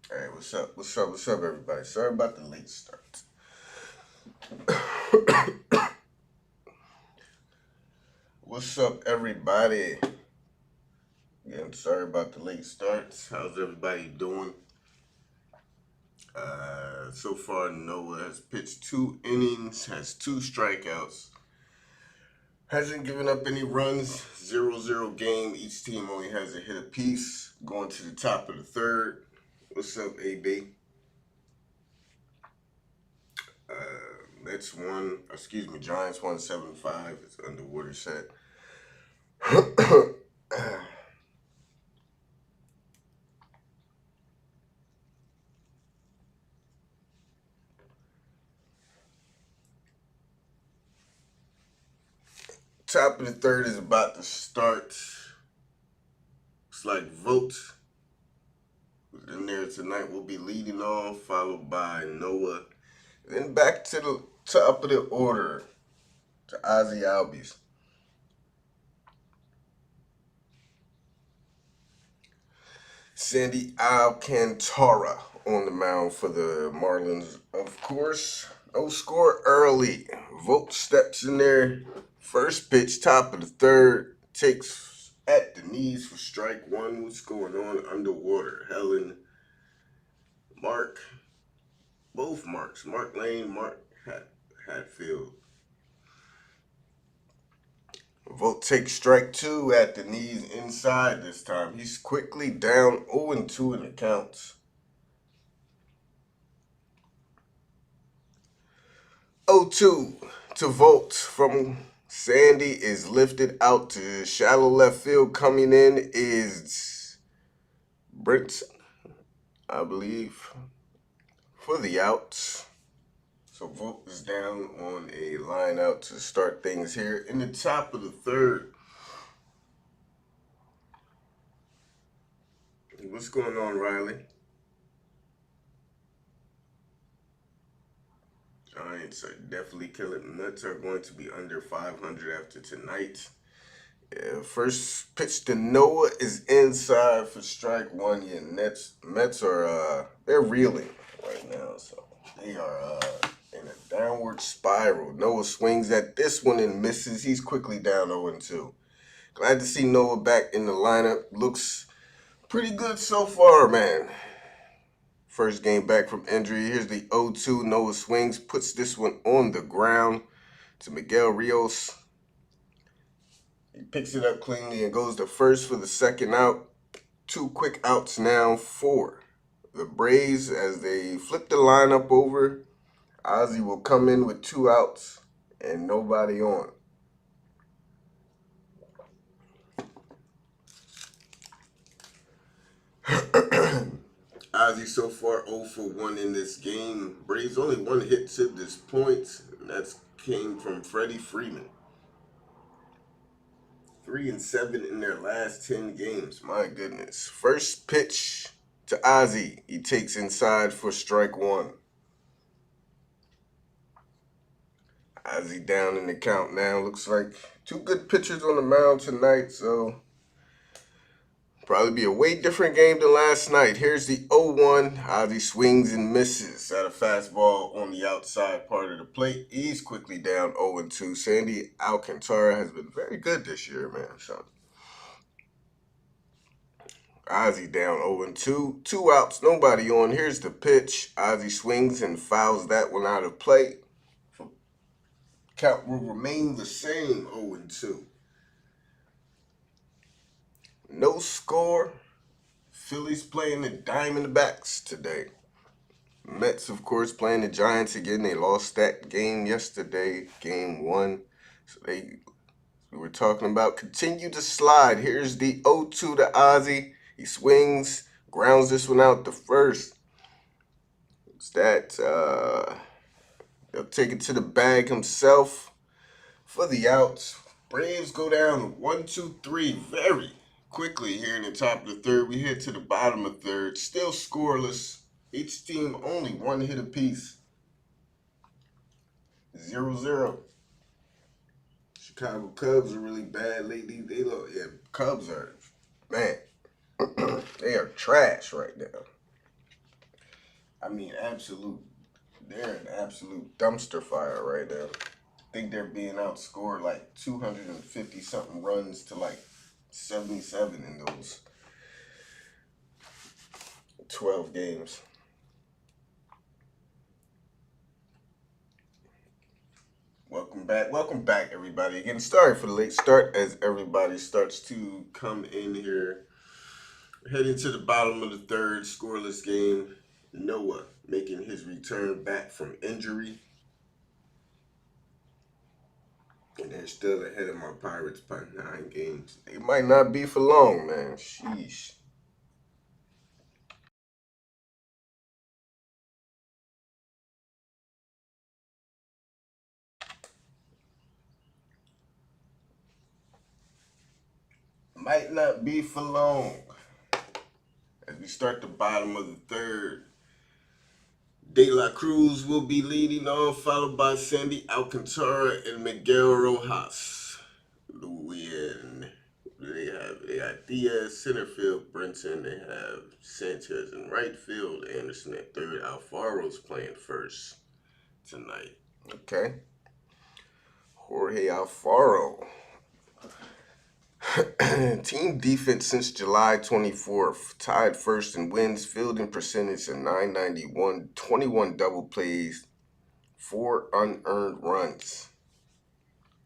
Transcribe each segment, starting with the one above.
Hey, what's up? What's up, everybody? Sorry about the late start. What's up, everybody? Again, sorry about the late starts. How's everybody doing? So far, Noah has pitched 2 innings, has 2 strikeouts, hasn't given up any runs. 0-0 game. Each team only has a hit apiece. Going to the top of the third. What's up, AB? Mets won. Excuse me, Giants won 7-5. It's underwater set. Top of the third is about to start. It's like vote. In there tonight will be leading off, followed by Noah. Then back to the top of the order to Ozzy Albies. Sandy Alcantara on the mound for the Marlins. Of course, no score early. Vote steps in there. First pitch, top of the third. Takes at the knees for strike one. What's going on underwater? Helen, Mark, both Marks. Mark Lane, Mark Hatfield. Vote takes strike two at the knees inside this time. He's quickly down 0-2 in the counts. 0-2 to Vogt from Sandy is lifted out to shallow left field. Coming in is Brent, I believe, for the outs. So Vogt is down on a line out to start things here in the top of the third. What's going on, Riley? Giants are definitely killing. Nuts are going to be under 500 after tonight. Yeah, first pitch to Noah is inside for strike one. Yeah, Mets are they're reeling right now, so they are in a downward spiral. Noah swings at this one and misses. He's quickly down 0-2. Glad to see Noah back in the lineup. Looks pretty good so far, man. First game back from injury. Here's the 0-2. Noah swings, puts this one on the ground to Miguel Rios. He picks it up cleanly and goes to first for the second out. 2 quick outs now for the Braves as they flip the lineup over. Ozzy will come in with 2 outs and nobody on. Ozzy so far 0 for 1 in this game. Braves only 1 hit to this point, and that came from Freddie Freeman. 3-7 in their last 10 games. My goodness. First pitch to Ozzy. He takes inside for strike one. Ozzy down in the count now. Looks like 2 good pitchers on the mound tonight, so probably be a way different game than last night. Here's the 0-1. Ozzy swings and misses at a fastball on the outside part of the plate. He's quickly down 0-2. Sandy Alcantara has been very good this year, man. So Ozzy down 0-2. 2 outs, nobody on. Here's the pitch. Ozzy swings and fouls that one out of play. Count will remain the same, 0-2. No score. Phillies playing the Diamondbacks today. Mets, of course, playing the Giants again. They lost that game yesterday, game 1. So we were talking about continue to slide. Here's the 0-2 to Ozzy. He swings, grounds this one out to first. It's that, he'll take it to the bag himself for the outs. Braves go down 1-2-3 very quickly here in the top of the third. We head to the bottom of third, still scoreless. Each team only 1 hit apiece. 0-0. Chicago Cubs are really bad lately. Cubs are, man, they are trash right now. I mean, they're an absolute dumpster fire right now. I think they're being outscored like 250 something runs to like 77 in those 12 games. Welcome back, everybody. Again, sorry for the late start as everybody starts to come in here. Heading to the bottom of the third, scoreless game. Noah making his return back from injury. And they're still ahead of my Pirates by 9 games. It might not be for long, man. Sheesh. Might not be for long. As we start the bottom of the third, De La Cruz will be leading off, followed by Sandy Alcantara and Miguel Rojas. Win. They got Diaz center field, Brenton. They have Sanchez in right field, Anderson at third. Alfaro's playing first tonight. Okay. Jorge Alfaro. Team defense since July 24th, tied first in wins, fielding percentage of 991, 21 double plays, 4 unearned runs.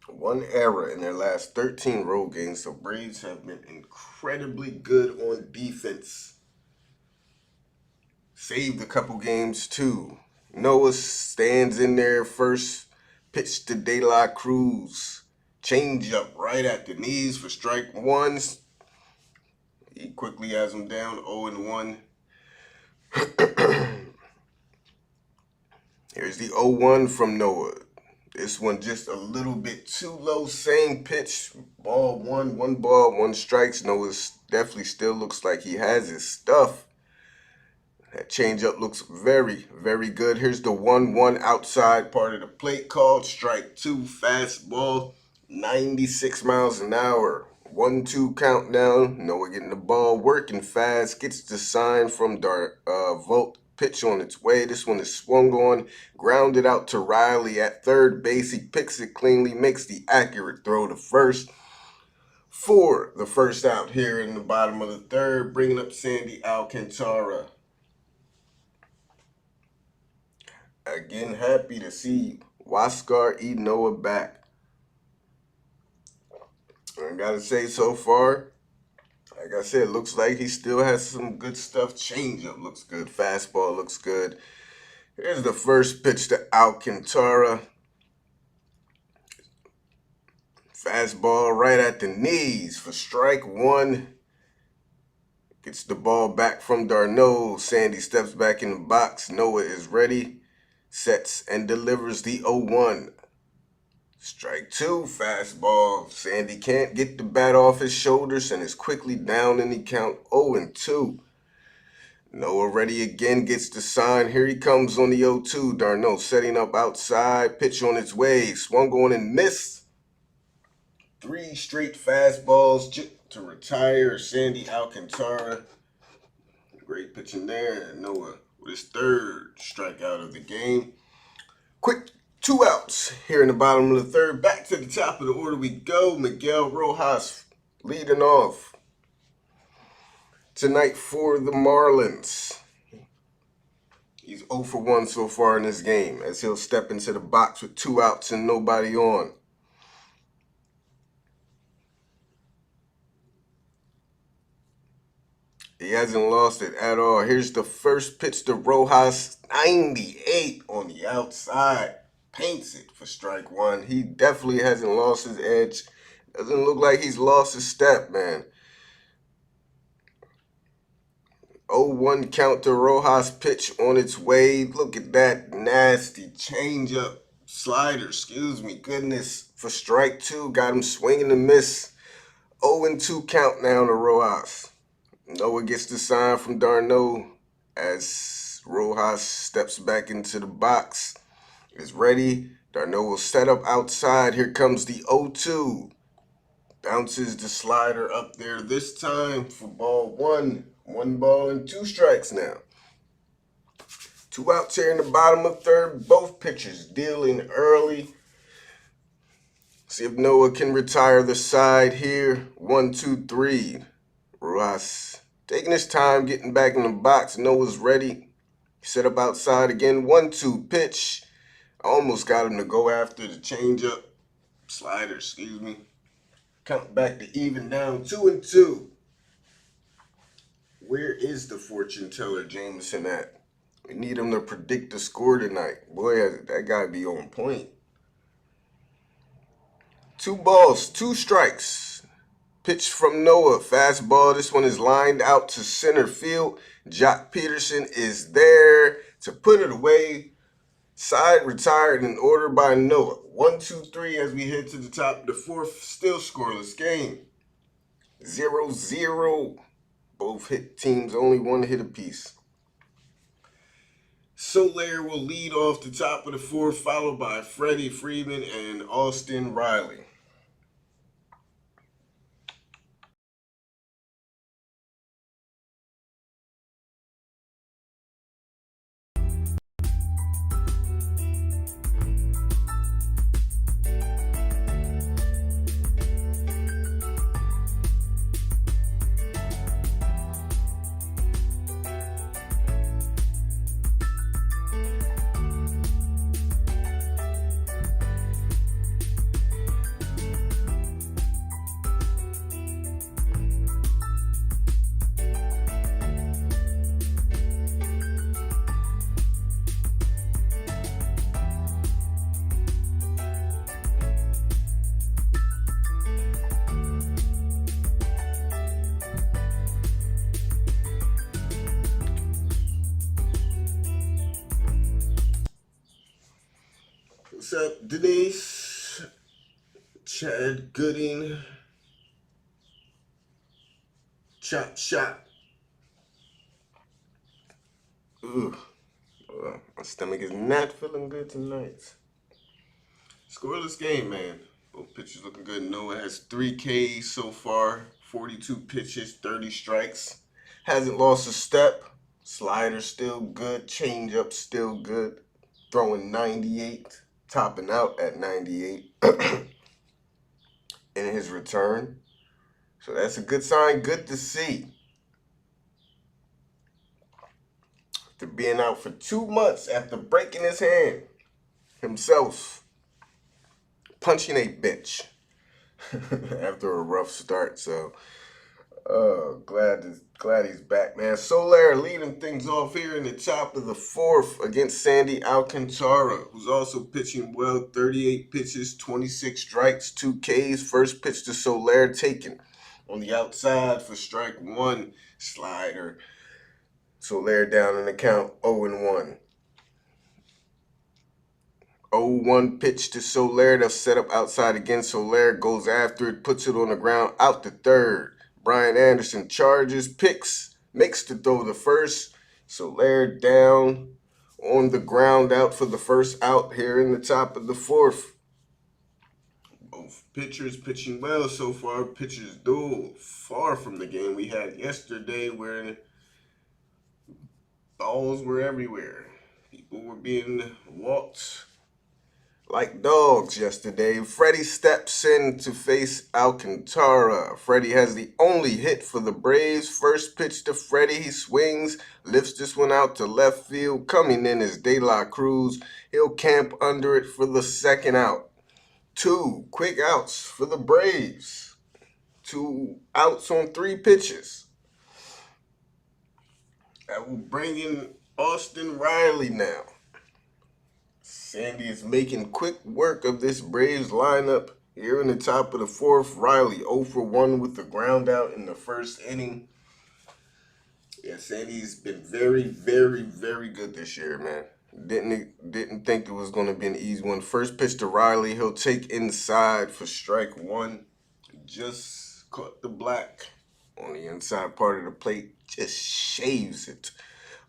1 error in their last 13 road games. So Braves have been incredibly good on defense. Saved a couple games too. Noah stands in there first. Pitch to De La Cruz. Change up right at the knees for strike 1. He quickly has him down 0-1. Here's the 0-1 from Noah. This one just a little bit too low. Same pitch. Ball 1 ball, 1 strikes. Noah definitely still looks like he has his stuff. That changeup looks very, very good. Here's the 1-1 outside part of the plate called strike 2. Fastball, 96 miles an hour. 1-2 countdown. Noah getting the ball working fast. Gets the sign from Volt. Pitch on its way. This one is swung on. Grounded out to Riley at third base. He picks it cleanly. Makes the accurate throw to first. For the first out here in the bottom of the third. Bringing up Sandy Alcantara. Again, happy to see YNoa back. I gotta say, so far, like I said, looks like he still has some good stuff. Changeup looks good. Fastball looks good. Here's the first pitch to Alcantara. Fastball right at the knees for strike 1. Gets the ball back from d'Arnaud. Sandy steps back in the box. Noah is ready. Sets and delivers the 0-1. Strike 2, fastball. Sandy can't get the bat off his shoulders and is quickly down in the count 0-2. Noah ready again, gets the sign. Here he comes on the 0-2. d'Arnaud setting up outside. Pitch on its way. Swung on and missed. 3 straight fastballs to retire Sandy Alcantara. Great pitching there. Noah with his 3rd strikeout of the game. Quick 2 outs here in the bottom of the third. Back to the top of the order we go. Miguel Rojas leading off tonight for the Marlins. He's 0 for 1 so far in this game as he'll step into the box with 2 outs and nobody on. He hasn't lost it at all. Here's the first pitch to Rojas. 98 on the outside. Paints it for strike 1. He definitely hasn't lost his edge. Doesn't look like he's lost his step, man. 0-1 count to Rojas. Pitch on its way. Look at that nasty changeup. Slider, excuse me. Goodness. For strike 2. Got him swinging and miss. 0-2 count now to Rojas. Noah gets the sign from d'Arnaud as Rojas steps back into the box. Is ready. d'Arnaud will set up outside. Here comes the 0-2. Bounces the slider up there this time for ball 1. 1 ball and 2 strikes now. 2 outs here in the bottom of third. Both pitchers dealing early. See if Noah can retire the side here. 1, 2, 3. Ross taking his time, getting back in the box. Noah's ready. Set up outside again. 1, 2 pitch. I almost got him to go after the changeup. Slider, excuse me. Count back to even down. 2 and 2. Where is the fortune teller Jameson at? We need him to predict the score tonight. Boy, that gotta be on point. 2 balls, 2 strikes. Pitch from Noah. Fastball. This one is lined out to center field. Jock Peterson is there to put it away. Side retired in order by Noah. 1, 2, 3 as we head to the top of the fourth. Still scoreless game. 0-0. Both hit teams only 1 hit apiece. Soler will lead off the top of the fourth, followed by Freddie Freeman and Austin Riley. What's up, Denise? Chad Gooding. Chop shop. Ugh. My stomach is not feeling good tonight. Scoreless game, man. Both pitchers looking good. Noah has 3 Ks so far. 42 pitches, 30 strikes. Hasn't lost a step. Slider still good. Changeup still good. Throwing 98. Topping out at 98 in his return. So that's a good sign. Good to see. After being out for 2 months, after breaking his hand himself, punching a bench after a rough start. So glad he's back, man. Soler leading things off here in the top of the fourth against Sandy Alcantara, who's also pitching well. 38 pitches, 26 strikes, 2 Ks. First pitch to Soler taken on the outside for strike 1. Slider. Soler down in the count, 0-1. 0-1 pitch to Soler. They'll set up outside again. Soler goes after it, puts it on the ground, out to third. Brian Anderson charges, picks, makes the throw to first. Soler down on the ground out for the first out here in the top of the fourth. Both pitchers pitching well so far. Pitchers duel far from the game we had yesterday where balls were everywhere. People were being walked like dogs yesterday. Freddie steps in to face Alcantara. Freddie has the only hit for the Braves. First pitch to Freddie. He swings, lifts this one out to left field. Coming in is De La Cruz. He'll camp under it for the second out. 2 quick outs for the Braves. 2 outs on 3 pitches. That will bring in Austin Riley now. Sandy is making quick work of this Braves lineup here in the top of the fourth. Riley 0-for-1 with the ground out in the first inning. Yeah, Sandy's been very, very, very good this year, man. Didn't think it was going to be an easy one. First pitch to Riley. He'll take inside for strike 1. Just caught the black on the inside part of the plate. Just shaves it.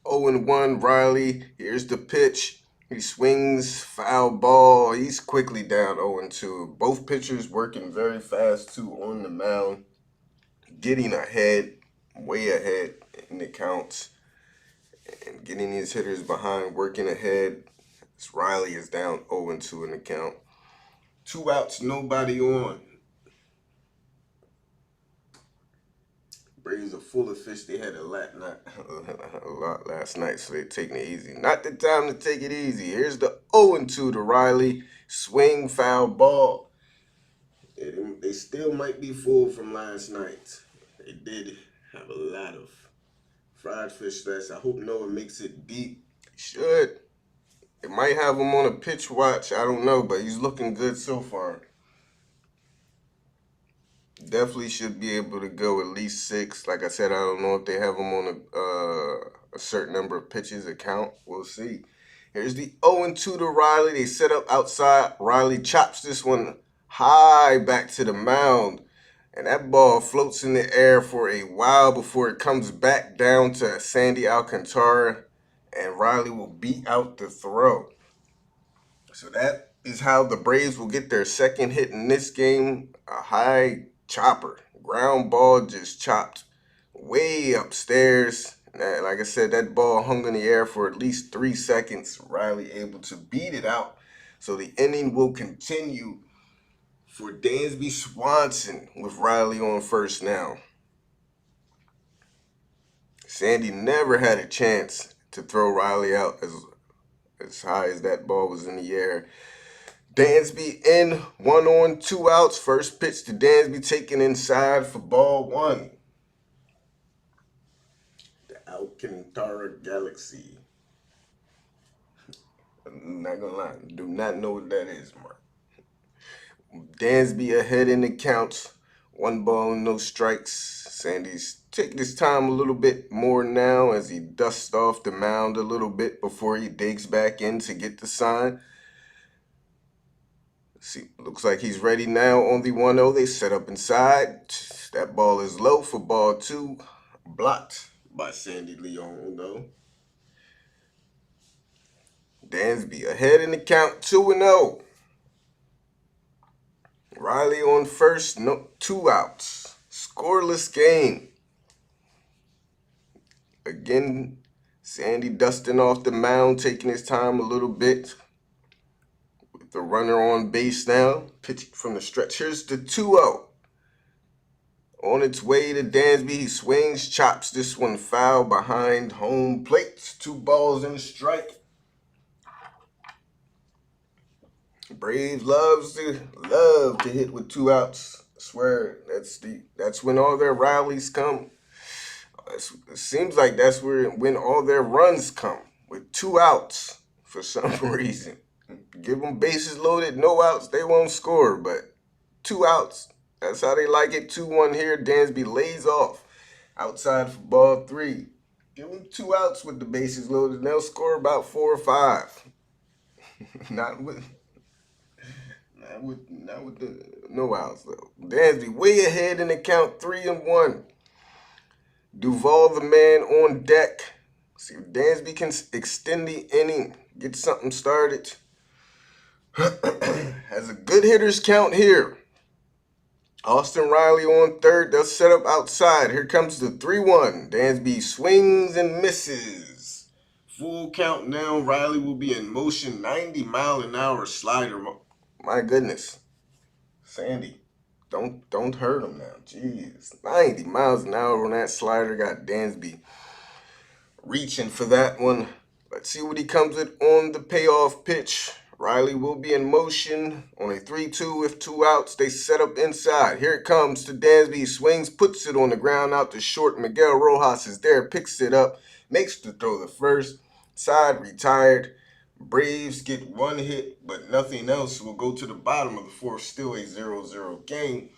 0-1 Riley. Here's the pitch. He swings, foul ball. He's quickly down 0-2. Both pitchers working very fast, too, on the mound. Getting ahead, way ahead in the counts. And getting these hitters behind, working ahead. As Riley is down 0-2 in the count. 2 outs, nobody on. Braves are full of fish. They had a lot, not a lot last night, so they're taking it easy. Not the time to take it easy. Here's the 0-2 to Riley. Swing, foul ball. They still might be full from last night. They did have a lot of fried fish last. I hope Noah makes it deep. He should. They might have him on a pitch watch. I don't know, but he's looking good so far. Definitely should be able to go at least 6. Like I said, I don't know if they have him on a certain number of pitches account. We'll see. Here's the 0-2 to Riley. They set up outside. Riley chops this one high back to the mound. And that ball floats in the air for a while before it comes back down to Sandy Alcantara. And Riley will beat out the throw. So that is how the Braves will get their second hit in this game. A high chopper. Ground ball just chopped way upstairs. Like I said, that ball hung in the air for at least 3 seconds. Riley able to beat it out. So the inning will continue for Dansby Swanson with Riley on first now. Sandy never had a chance to throw Riley out as high as that ball was in the air. Dansby in, 1 on, 2 outs. First pitch to Dansby, taken inside for ball 1. The Alcantara Galaxy. I'm not gonna lie, do not know what that is, Mark. Dansby ahead in the counts. 1 ball, no strikes. Sandy's taking his time a little bit more now as he dusts off the mound a little bit before he digs back in to get the sign. See, looks like he's ready now on the 1-0. They set up inside. That ball is low for ball 2. Blocked by Sandy Leon, though. Dansby ahead in the count, 2-0. Riley on first, 2 outs. Scoreless game. Again, Sandy dusting off the mound, taking his time a little bit. With the runner on base now, pitching from the stretch. Here's the 2-0. On its way to Dansby, he swings, chops this one foul behind home plate. 2 balls and a strike. Braves love to hit with 2 outs. I swear that's when all their rallies come. It seems like that's when all their runs come, with 2 outs for some reason. Give them bases loaded, no outs, they won't score, but 2 outs, that's how they like it. 2-1 here. Dansby lays off outside for ball 3. Give them 2 outs with the bases loaded, and they'll score about 4 or 5. Not with the no outs though. Dansby way ahead in the count, 3-1. Duval the man on deck. See if Dansby can extend the inning, get something started. Has a good hitters count here. Austin Riley on third. They'll set up outside. Here comes the 3-1. Dansby swings and misses. Full count now. Riley will be in motion. 90-mile-an-hour slider. My goodness. Sandy, don't hurt him now. Jeez. 90 miles an hour on that slider. Got Dansby reaching for that one. Let's see what he comes with on the payoff pitch. Riley will be in motion on a 3-2 with 2 outs. They set up inside. Here it comes to Dansby. He swings, puts it on the ground out to short. Miguel Rojas is there, picks it up, makes the throw to first. Side retired. Braves get 1 hit, but nothing else. Will go to the bottom of the 4th. Still a 0-0 game.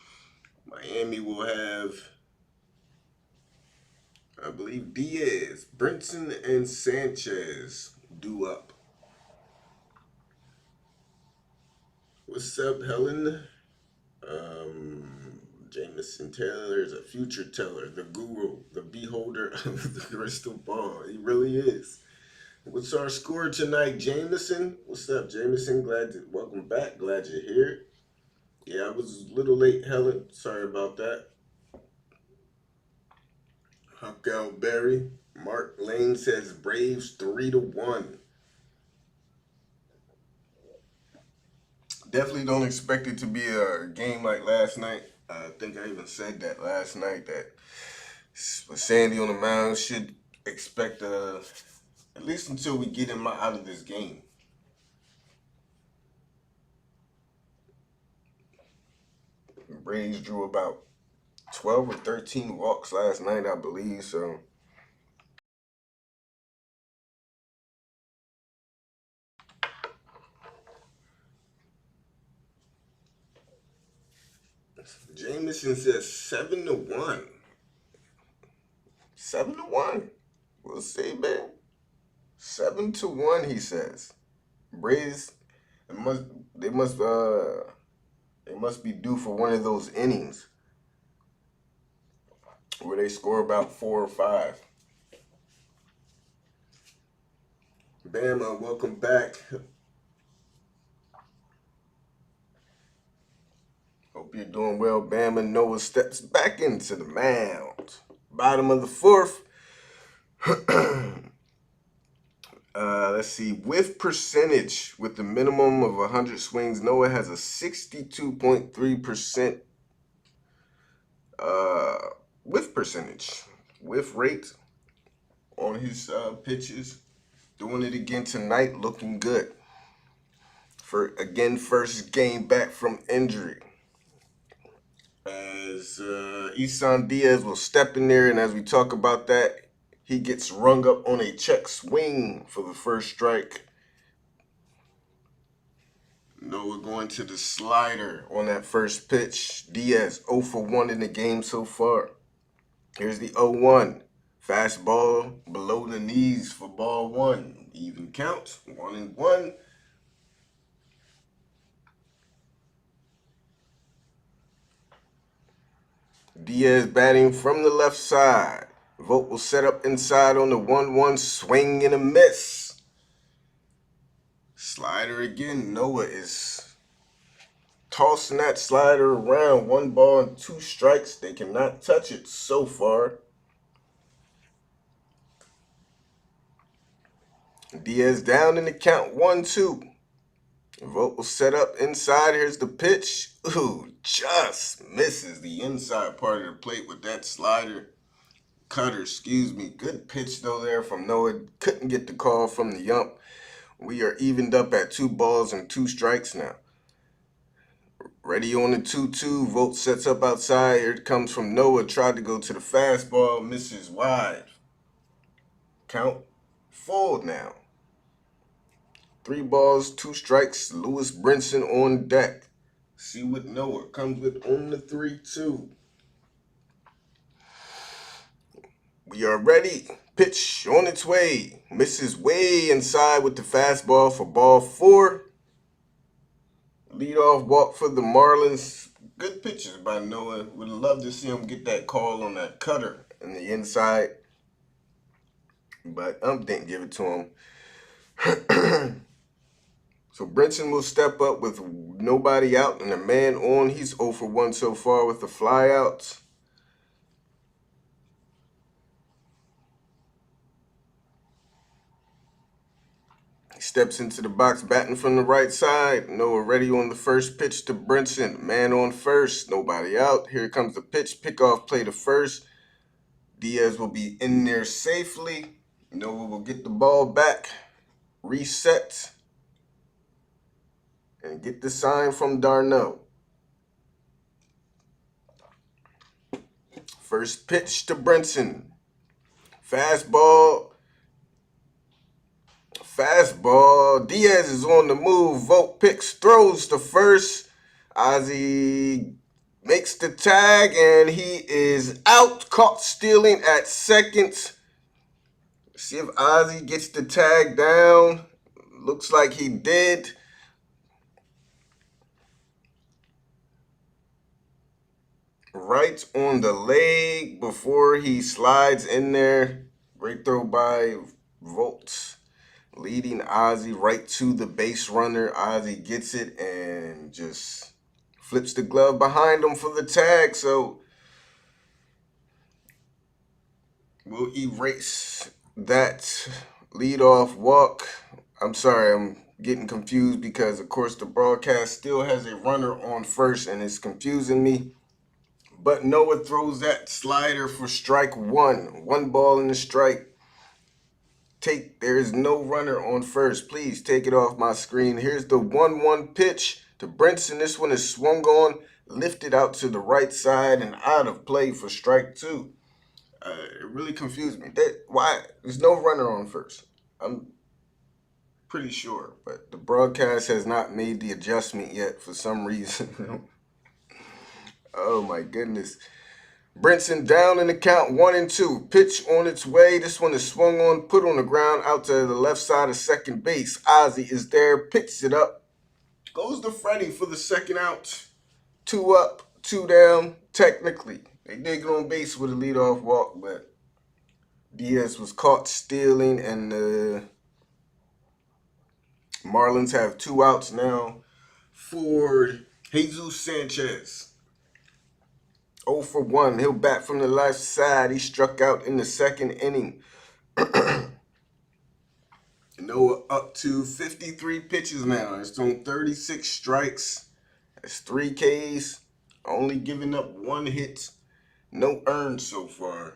Miami will have, I believe, Diaz, Brinson, and Sanchez due up. What's up, Helen? Jameson Taylor is a future teller, the guru, the beholder of the crystal ball. He really is. What's our score tonight, Jameson? What's up, Jameson? Welcome back. Glad you're here. Yeah, I was a little late, Helen. Sorry about that. Huck out Barry. Mark Lane says Braves 3-1. Definitely don't expect it to be a game like last night. I think I even said that last night that with Sandy on the mound should expect at least until we get him out of this game. The Braves drew about 12 or 13 walks last night, I believe. So Jameson says 7-1. 7-1. We'll see, man. 7-1, he says. Braves, they must, they must, they must be due for one of those innings where they score about 4 or 5. Bama, welcome back. Hope you're doing well. Bama Noah steps back into the mound. Bottom of the fourth. Let's see. Whiff percentage with the minimum of 100 swings. Noah has a 62.3% whiff percentage. Whiff rate on his pitches. Doing it again tonight. Looking good. First game back from injury. As Isan Diaz will step in there, and as we talk about that, he gets rung up on a check swing for the first strike. Noah going to the slider on that first pitch. Diaz 0 for 1 in the game so far. Here's the 0-1. Fastball below the knees for ball 1. Even count. 1-1. Diaz batting from the left side. Vogt will set up inside on the 1-1 swing and a miss. Slider again. Noah is tossing that slider around. 1 ball and 2 strikes. They cannot touch it so far. Diaz down in the count. 1-2. Vogt will set up inside. Here's the pitch. Ooh, just misses the inside part of the plate with that slider. Cutter, excuse me. Good pitch though there from Noah. Couldn't get the call from the ump. We are evened up at 2 balls and 2 strikes now. Ready on the 2-2. Vogt sets up outside. Here it comes from Noah. Tried to go to the fastball. Misses wide. Count full now. 3 balls, 2 strikes. Lewis Brinson on deck. See what Noah comes with on the 3-2. We are ready. Pitch on its way. Misses way inside with the fastball for ball 4. Leadoff walk for the Marlins. Good pitches by Noah. Would love to see him get that call on that cutter in the inside. But didn't give it to him. So Brinson will step up with nobody out and a man on. He's 0 for 1 so far with the flyouts. He steps into the box batting from the right side. Noah ready on the first pitch to Brinson. Man on first. Nobody out. Here comes the pitch. Pickoff play to first. Diaz will be in there safely. Noah will get the ball back. Reset. And get the sign from Darno. First pitch to Brinson. Fastball. Diaz is on the move. Vogt picks, throws to first. Ozzie makes the tag, and he is out. Caught stealing at second. See if Ozzie gets the tag down. Looks like he did. Right on the leg before he slides in there. Great throw by Vogt. Leading Ozzie right to the base runner. Ozzie gets it and just flips the glove behind him for the tag. So We'll erase that leadoff walk. I'm sorry, I'm getting confused because, of course, the broadcast still has a runner on first and it's confusing me. But Noah throws that slider for strike one. One ball in the strike. There is no runner on first. Please take it off my screen. Here's the 1-1 pitch to Brinson. This one is swung on, lifted out to the right side and out of play for strike two. It really confused me. Why? There's no runner on first. I'm pretty sure, but the broadcast has not made the adjustment yet for some reason. Oh my goodness. Brinson down in the count 1-2. Pitch on its way. This one is swung on, put on the ground out to the left side of second base. Ozzie is there, picks it up. Goes to Freddie for the second out. 2 up, 2 down. Technically, they did get on base with a leadoff walk, but Diaz was caught stealing, and the Marlins have 2 outs now for Jesus Sanchez. 0 for 1. He'll bat from the left side. He struck out in the second inning. Noah up to 53 pitches now. It's on 36 strikes. That's 3 Ks. Only giving up 1 hit. No earned so far.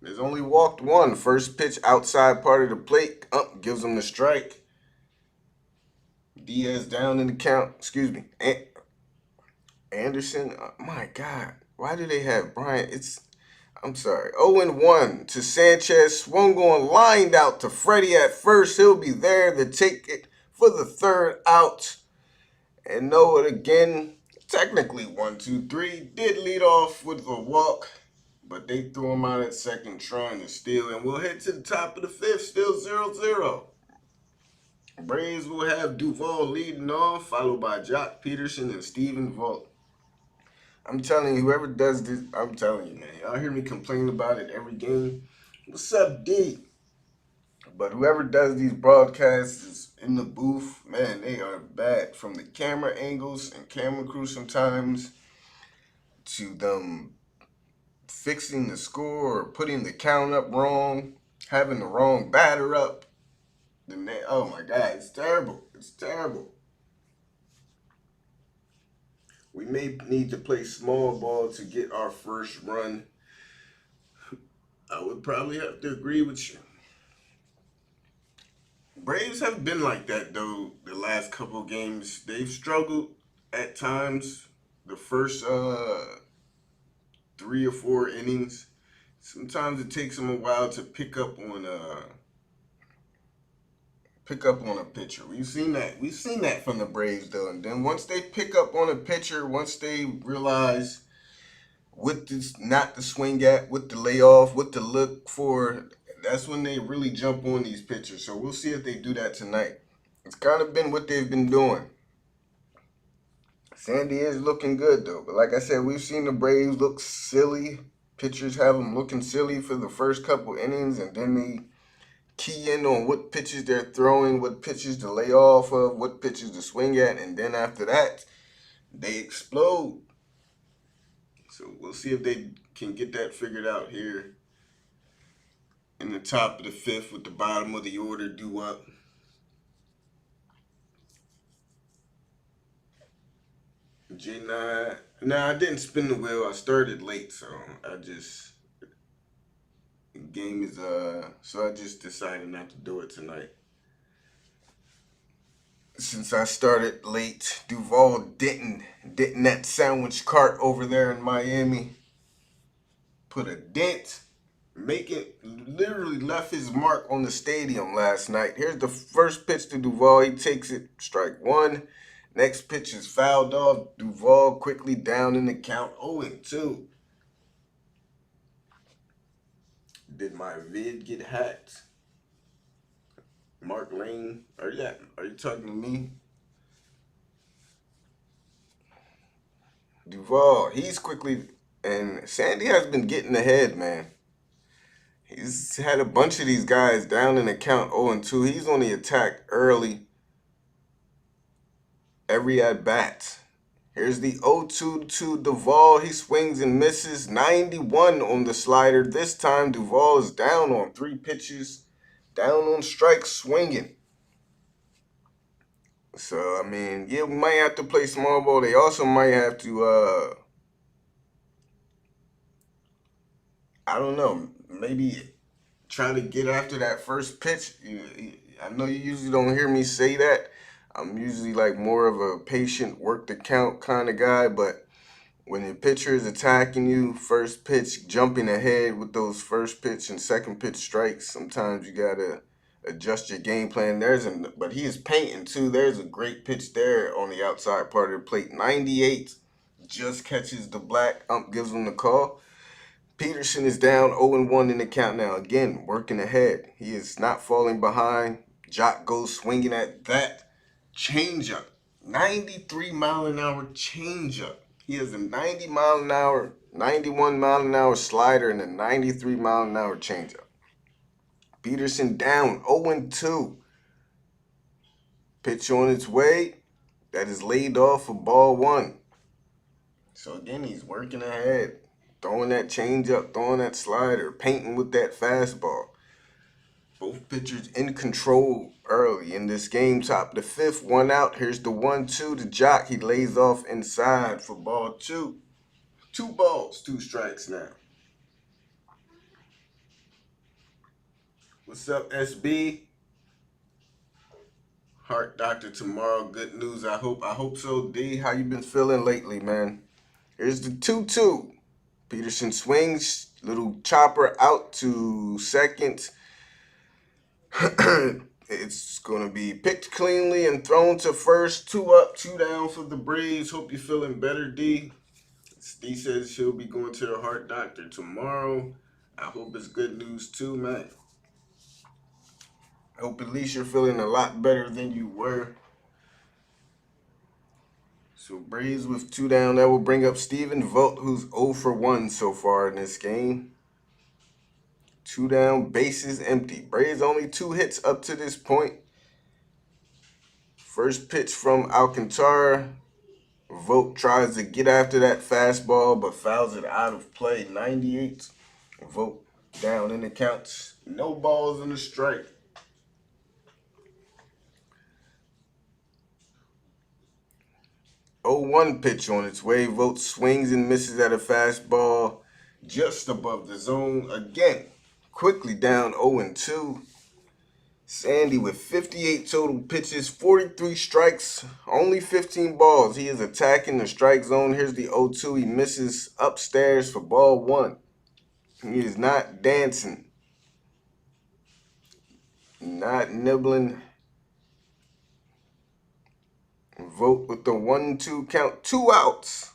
There's only walked 1. First pitch outside part of the plate. Up gives him the strike. Diaz down in the count. Excuse me. Anderson. My God. Why do they have Bryant? I'm sorry. 0-1 to Sanchez. Swung on, lined out to Freddie at first. He'll be there to take it for the third out. And Noah again, technically 1-2-3. Did lead off with a walk, but they threw him out at second trying to steal. And we'll head to the top of the fifth, still 0-0. Braves will have Duval leading off, followed by Jock Peterson and Steven Vogt. I'm telling you, whoever does this, I'm telling you, man. Y'all hear me complain about it every game. What's up, D? But whoever does these broadcasts is in the booth, man, they are bad. From the camera angles and camera crew sometimes to them fixing the score or putting the count up wrong, having the wrong batter up. Oh my God, it's terrible. It's terrible. We may need to play small ball to get our first run. I would probably have to agree with you. Braves have been like that, though, the last couple of games. They've struggled at times. The first 3 or 4 innings. Sometimes it takes them a while to pick up on a pitcher. We've seen that from the Braves, though. And then once they pick up on a pitcher, once they realize what not to swing at, what to lay off, what to look for, that's when they really jump on these pitchers. So we'll see if they do that tonight. It's kind of been what they've been doing. Sandy is looking good, though. But like I said, we've seen the Braves look silly. Pitchers have them looking silly for the first couple innings, and then they key in on what pitches they're throwing, what pitches to lay off of, what pitches to swing at, and then after that, they explode. So we'll see if they can get that figured out here in the top of the fifth with the bottom of the order due up. J9. Nah, I didn't spin the wheel. I started late, so I just so I just decided not to do it tonight. Since I started late, Duval didn't that sandwich cart over there in Miami put a dent, literally left his mark on the stadium last night. Here's the first pitch to Duval. He takes it, strike 1. Next pitch is fouled off. Duval quickly down in the count, 0-2. Did my vid get hacked? Mark Lane, are you talking to me? Duval, he's quickly, and Sandy has been getting ahead, man. He's had a bunch of these guys down in the count 0-2. He's on the attack early. Every at bat. Here's the 0-2 to Duvall. He swings and misses. 91 on the slider. This time Duvall is down on 3 pitches. Down on strikes, swinging. So, I mean, yeah, we might have to play small ball. They also might have to, I don't know, maybe try to get after that first pitch. I know you usually don't hear me say that. I'm usually like more of a patient, work the count kind of guy, but when the pitcher is attacking you, first pitch, jumping ahead with those first pitch and second pitch strikes, sometimes you gotta adjust your game plan. But he is painting too. There's a great pitch there on the outside part of the plate. 98 just catches the black. Gives him the call. Peterson is down 0-1 in the count now. Again, working ahead. He is not falling behind. Jock goes swinging at that changeup. 93-mile-an-hour changeup. He has a 90-mile-an-hour, 91-mile-an-hour slider and a 93-mile-an-hour changeup. Peterson down 0-2. Pitch on its way. That is laid off for ball 1. So again, he's working ahead. Throwing that changeup, throwing that slider, painting with that fastball. Both pitchers in control early in this game. Top of the 5th, 1 out. Here's the 1-2 to Jock. He lays off inside for ball 2. 2 balls, 2 strikes now. What's up, SB? Heart doctor tomorrow. Good news. I hope so. D, how you been feeling lately, man? Here's the 2-2. Peterson swings, little chopper out to second. It's going to be picked cleanly and thrown to first. 2 up, 2 down for the Braves. Hope you're feeling better, D. D says she'll be going to the heart doctor tomorrow. I hope it's good news too, man. I hope at least you're feeling a lot better than you were. So Braves with 2 down. That will bring up Stephen Vogt, who's 0 for 1 so far in this game. 2 down, bases empty. Braves only 2 hits up to this point. First pitch from Alcantara. Vogt tries to get after that fastball, but fouls it out of play. 98. Vogt down in the counts. No balls in the strike. 0-1 pitch on its way. Vogt swings and misses at a fastball just above the zone. Again, quickly down 0-2. Sandy with 58 total pitches, 43 strikes, only 15 balls. He is attacking the strike zone. Here's the 0-2. He misses upstairs for ball 1. He is not dancing, not nibbling. Vogt with the 1-2 count, 2 outs.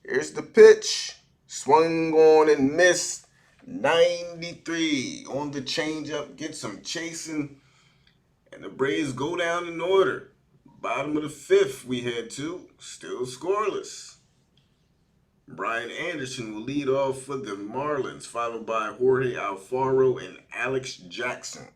Here's the pitch. Swung on and missed. 93 on the changeup. Gets some chasing. And the Braves go down in order. Bottom of the 5th we head to. Still scoreless. Brian Anderson will lead off for the Marlins, followed by Jorge Alfaro and Alex Jackson.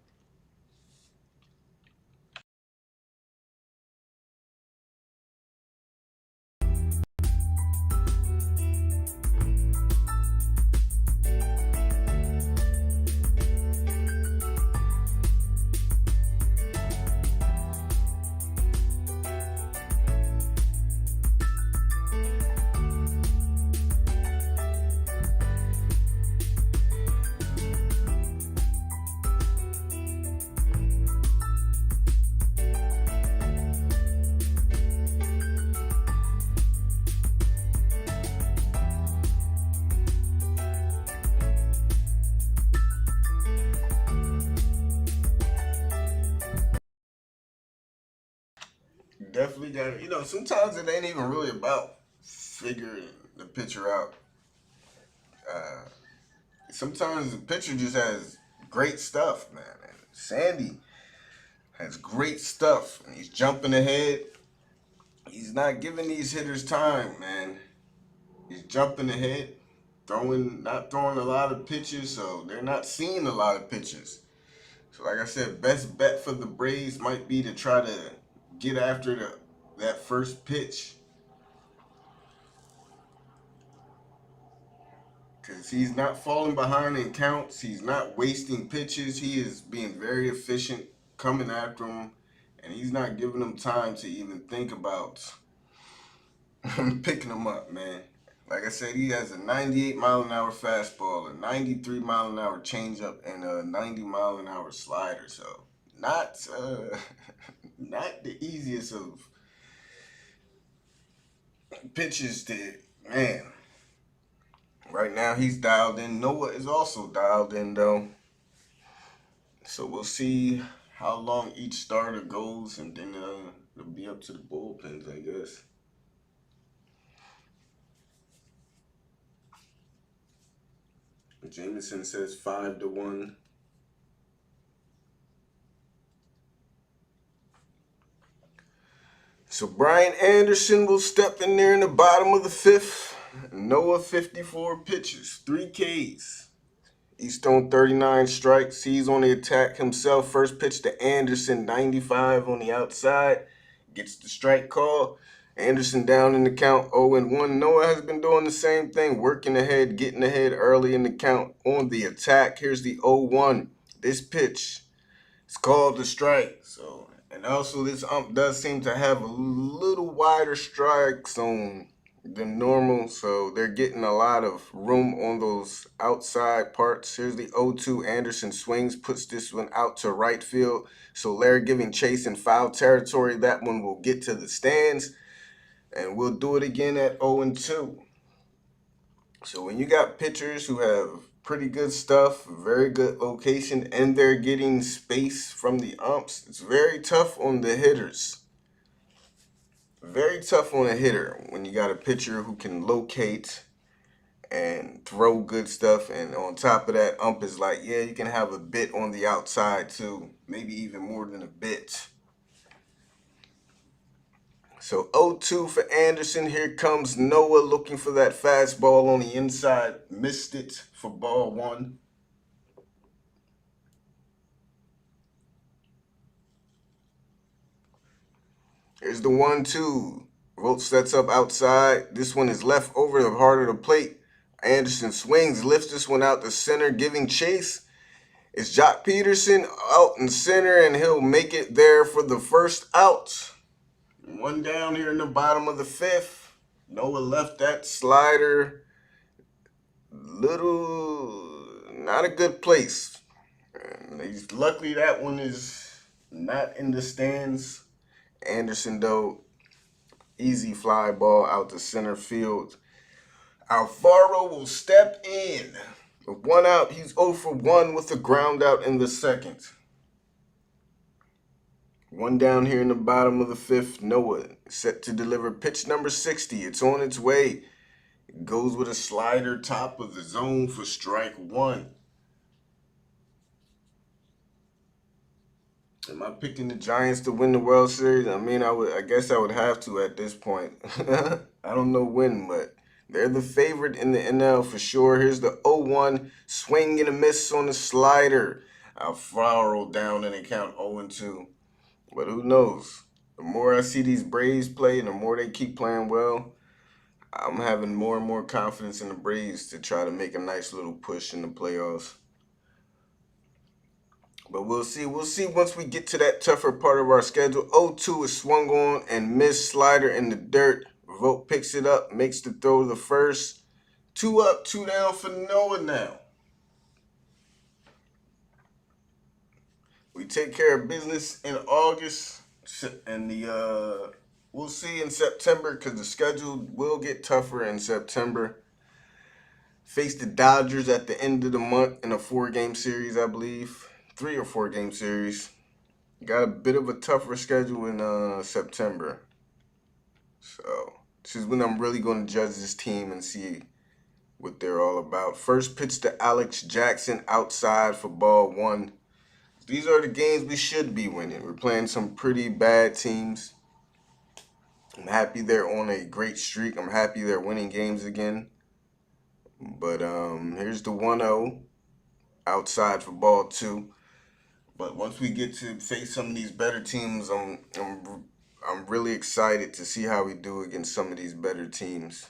Definitely got it. Sometimes it ain't even really about figuring the pitcher out. Uh, Sometimes the pitcher just has great stuff, man. And Sandy has great stuff, and he's jumping ahead. He's not giving these hitters time, man. He's jumping ahead, not throwing a lot of pitches, so they're not seeing a lot of pitches. So, like I said, best bet for the Braves might be to try to get after that first pitch. Because he's not falling behind in counts. He's not wasting pitches. He is being very efficient coming after him. And he's not giving them time to even think about picking him up, man. Like I said, he has a 98-mile-an-hour fastball, a 93-mile-an-hour changeup, and a 90-mile-an-hour slider. So not not the easiest of pitches to, man. Right now he's dialed in. Noah is also dialed in though. So we'll see how long each starter goes, and then it'll be up to the bullpens, I guess. Jameson says 5-1. So Brian Anderson will step in there in the bottom of the fifth. Noah 54 pitches, 3 Ks. He's thrown 39 strikes. He's on the attack himself. First pitch to Anderson, 95 on the outside. Gets the strike call. Anderson down in the count, 0-1. Noah has been doing the same thing, working ahead, getting ahead early in the count on the attack. Here's the 0-1. This pitch is called the strike. So, and also this ump does seem to have a little wider strike zone than normal, so they're getting a lot of room on those outside parts. Here's the 0-2. Anderson swings, puts this one out to right field. So Larry giving chase in foul territory. That one will get to the stands, and we'll do it again at 0-2. So when you got pitchers who have pretty good stuff, very good location, and they're getting space from the umps, it's very tough on the hitters. Very tough on a hitter when you got a pitcher who can locate and throw good stuff, and on top of that, ump is like, yeah, you can have a bit on the outside too, maybe even more than a bit. So 0-2 for Anderson. Here comes Noah looking for that fastball on the inside. Missed it for ball 1. Here's the 1-2. Vogt sets up outside. This one is left over the heart of the plate. Anderson swings, lifts this one out to center, giving chase. It's Jock Peterson out in center, and he'll make it there for the first out. One down here in the bottom of the fifth. Noah left that slider not a good place. And luckily that one is not in the stands. Anderson, though, easy fly ball out to center field. Alfaro will step in. With 1 out, he's 0-for-1 with a ground out in the second. 1 down here in the bottom of the fifth. Noah set to deliver pitch number 60. It's on its way. It goes with a slider top of the zone for strike 1. Am I picking the Giants to win the World Series? I mean, I guess I would have to at this point. I don't know when, but they're the favorite in the NL for sure. Here's the 0-1. Swing and a miss on the slider. Alfaro down in the count 0-2. But who knows? The more I see these Braves play and the more they keep playing well, I'm having more and more confidence in the Braves to try to make a nice little push in the playoffs. But we'll see. We'll see once we get to that tougher part of our schedule. 0-2 is swung on and missed, slider in the dirt. Vogt picks it up, makes the throw to the first. 2 up, 2 down for Noah now. We take care of business in August, and we'll see in September, because the schedule will get tougher in September. Face the Dodgers at the end of the month in a 4-game series, I believe. 3 or 4 game series. Got a bit of a tougher schedule in September. So this is when I'm really going to judge this team and see what they're all about. First pitch to Alex Jackson outside for ball 1. These are the games we should be winning. We're playing some pretty bad teams. I'm happy they're on a great streak. I'm happy they're winning games again. But here's the 1-0 outside for ball 2. But once we get to face some of these better teams, I'm really excited to see how we do against some of these better teams.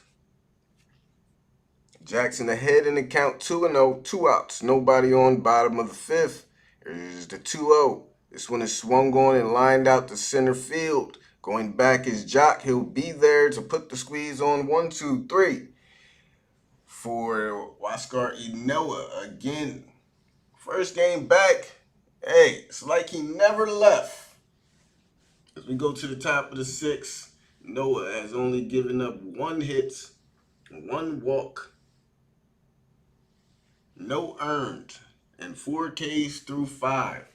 Jackson ahead in the count 2-0, 2 outs, nobody on, bottom of the fifth. Here's the 2-0. This one is swung on and lined out to center field. Going back is Jock. He'll be there to put the squeeze on. 1, 2, 3 for YNoa again. First game back. Hey, it's like he never left. As we go to the top of the sixth, Noah has only given up 1 hit, 1 walk, no earned, and 4 Ks through 5.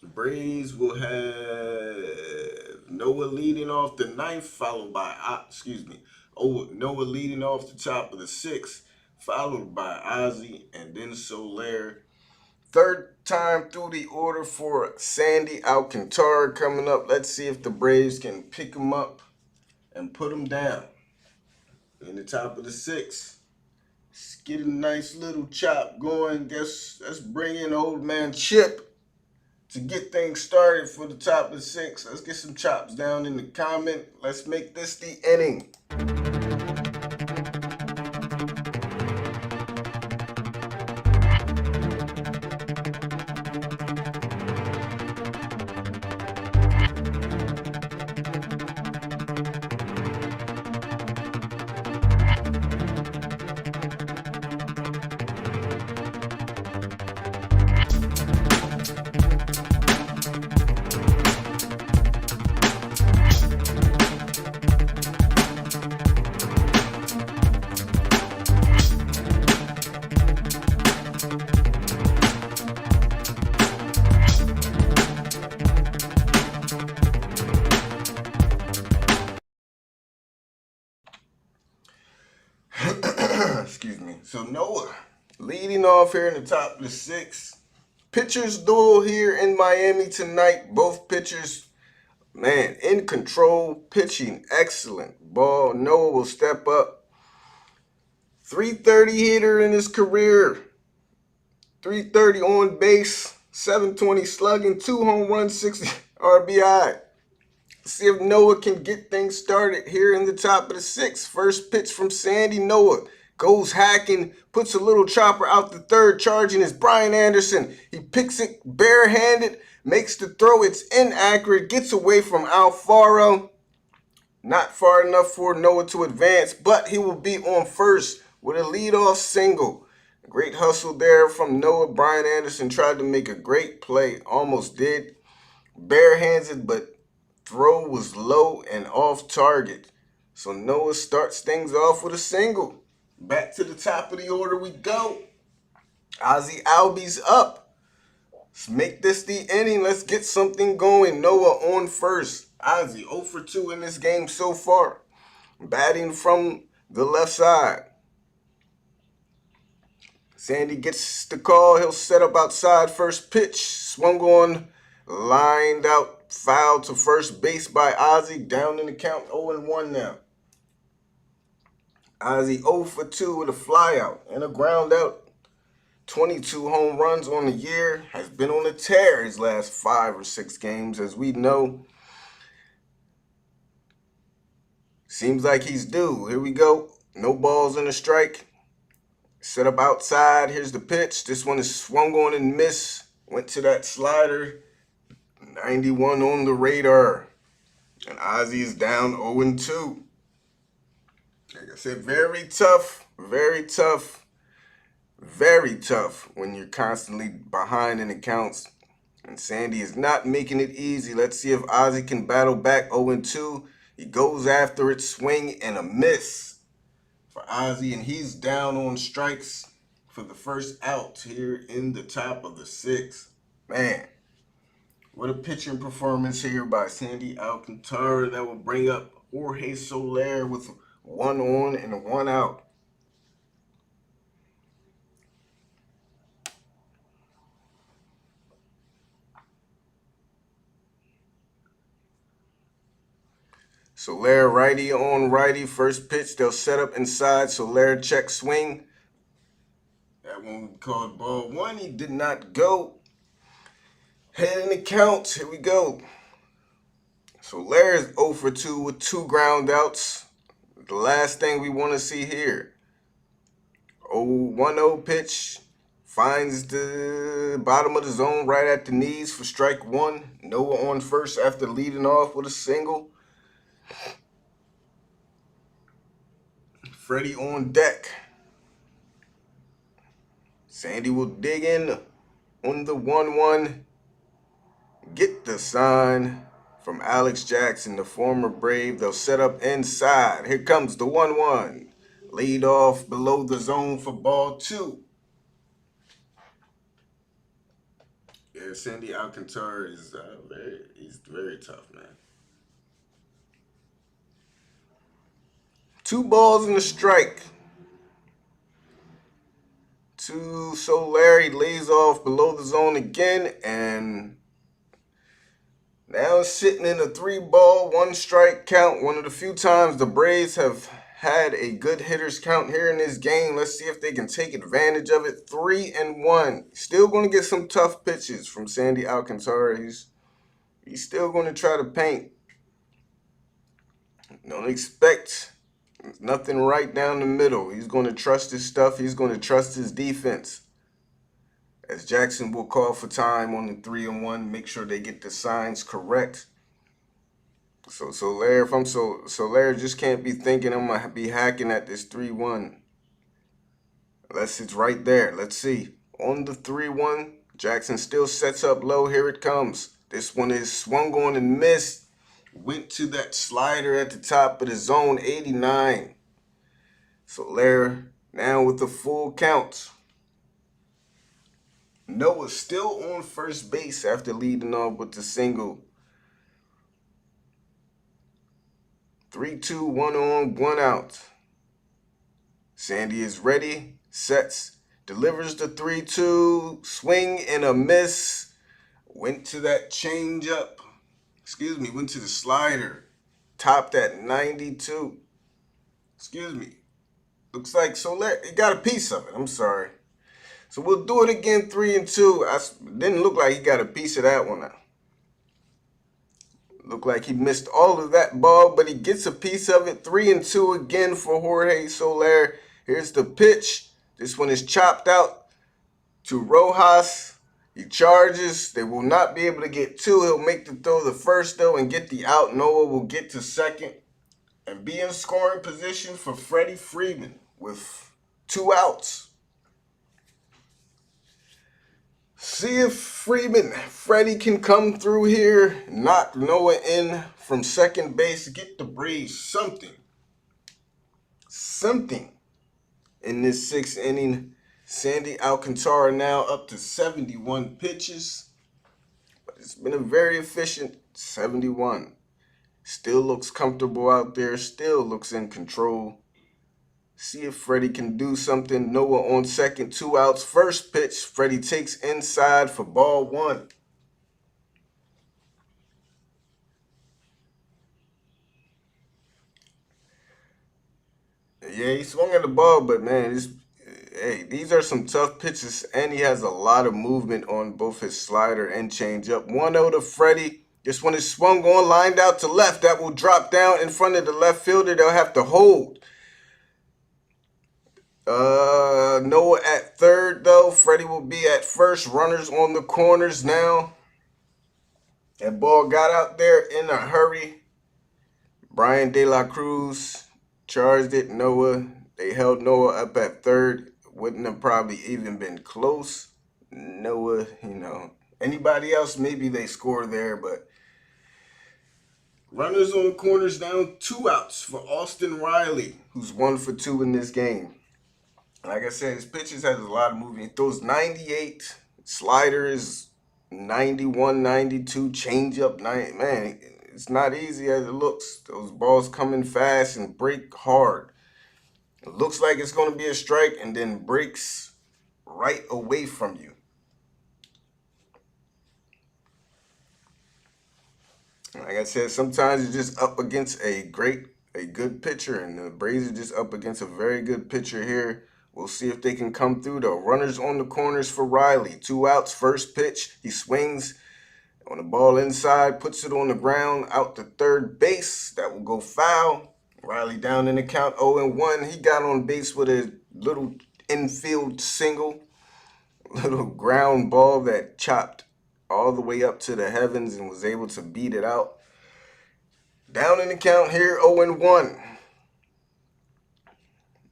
Braves will have Noah leading off the ninth, followed by Noah leading off the top of the sixth, followed by Ozzy and then Soler. Third time through the order for Sandy Alcantara coming up. Let's see if the Braves can pick him up and put him down in the top of the sixth. Let's get a nice little chop going. Let's bring in old man Chip to get things started for the top of the sixth. Let's get some chops down in the comment. Let's make this the inning. Excuse me. So Noah leading off here in the top of the sixth. Pitchers duel here in Miami tonight. Both pitchers, man, in control, pitching excellent ball. Noah will step up. 330 hitter in his career. 330 on base, 720 slugging, 2 home runs, 60 RBI. See if Noah can get things started here in the top of the sixth. First pitch from Sandy. Noah goes hacking, puts a little chopper out the third, charging is Brian Anderson. He picks it barehanded, makes the throw. It's inaccurate, gets away from Alfaro. Not far enough for Noah to advance, but he will be on first with a leadoff single. Great hustle there from Noah. Brian Anderson tried to make a great play, almost did. Barehanded, but throw was low and off target. So Noah starts things off with a single. Back to the top of the order we go. Ozzy Albies up. Let's make this the inning. Let's get something going. Noah on first. Ozzy 0 for 2 in this game so far. Batting from the left side. Sandy gets the call. He'll set up outside. First pitch. Swung on. Lined out. Foul to first base by Ozzy. Down in the count. 0-1 now. Ozzy 0 for 2 with a flyout and a ground out. 22 home runs on the year. Has been on a tear his last 5 or 6 games, as we know. Seems like he's due. Here we go. No balls and a strike. Set up outside. Here's the pitch. This one is swung on and missed. Went to that slider. 91 on the radar. And Ozzy is down 0-2. Like I said, very tough when you're constantly behind in accounts. And Sandy is not making it easy. Let's see if Ozzy can battle back. 0-2. He goes after it, swing and a miss for Ozzy, and he's down on strikes for the first out here in the top of the sixth. Man, what a pitching performance here by Sandy Alcantara. That will bring up Jorge Soler with 1 on and 1 out. Soler righty on righty. First pitch, they'll set up inside. Soler check swing. That one will be called ball 1. He did not go. Head in the count. Here we go. Soler is 0 for 2 with 2 ground outs. The last thing we want to see here. 1-0 pitch. Finds the bottom of the zone right at the knees for strike one. Noah on first after leading off with a single. Freddie on deck. Sandy will dig in on the 1-1. Get the sign from Alex Jackson, the former Brave. They'll set up inside. Here comes the 1-1. Lead off below the zone for ball two. Yeah, Sandy Alcantara is he's very tough, man. 2 balls and a strike. So Larry lays off below the zone again, and now sitting in a 3-ball, 1-strike count. One of the few times the Braves have had a good hitters count here in this game. Let's see if they can take advantage of it. 3-1. Still going to get some tough pitches from Sandy Alcantara. He's still going to try to paint. Don't expect nothing right down the middle. He's going to trust his stuff. He's going to trust his defense. As Jackson will call for time on the 3-1, make sure they get the signs correct. So Larry just can't be thinking I'm gonna be hacking at this 3-1. Unless it's right there. Let's see. On the 3-1, Jackson still sets up low. Here it comes. This one is swung on and missed. Went to that slider at the top of the zone, 89. So Larry now with the full count. Noah still on first base after leading off with the single. 3-2, 1 on, 1 out. Sandy is ready, sets, delivers the 3-2, swing and a miss. Went to that changeup. Went to the slider. Topped at 92. Looks like Larry got a piece of it. I'm sorry. So we'll do it again, 3-2. Didn't look like he got a piece of that one now. Looked like he missed all of that ball, but he gets a piece of it. 3-2 again for Jorge Soler. Here's the pitch. This one is chopped out to Rojas. He charges. They will not be able to get 2. He'll make the throw the first, though, and get the out. Noah will get to second and be in scoring position for Freddie Freeman with 2 outs. See if Freddie can come through here, knock Noah in from second base, get the Braves something in this 6th inning. Sandy Alcantara now up to 71 pitches, but it's been a very efficient 71. Still looks comfortable out there, still looks in control. See if Freddie can do something. Noah on second, 2 outs. First pitch, Freddie takes inside for ball 1. Yeah, he swung at the ball, but man, these are some tough pitches, and he has a lot of movement on both his slider and changeup. 1-0 to Freddie. This one is swung on, lined out to left. That will drop down in front of the left fielder. They'll have to hold. Noah at third, though. Freddie will be at first. Runners on the corners now. That ball got out there in a hurry. Brian De La Cruz charged it. They held Noah up at third. Wouldn't have probably even been close. Noah, anybody else, maybe they score there, but runners on the corners down, 2 outs for Austin Riley, who's 1 for 2 in this game. Like I said, his pitches has a lot of movement. He throws 98, slider is 91, 92, changeup 90. Man, it's not easy as it looks. Those balls come in fast and break hard. It looks like it's going to be a strike and then breaks right away from you. Like I said, sometimes you're just up against a good pitcher, and the Braves are just up against a very good pitcher here. We'll see if they can come through, though. Runners on the corners for Riley. 2 outs, first pitch. He swings on the ball inside, puts it on the ground, out to third base. That will go foul. Riley down in the count 0-1. He got on base with a little infield single. Little ground ball that chopped all the way up to the heavens and was able to beat it out. Down in the count here, 0-1.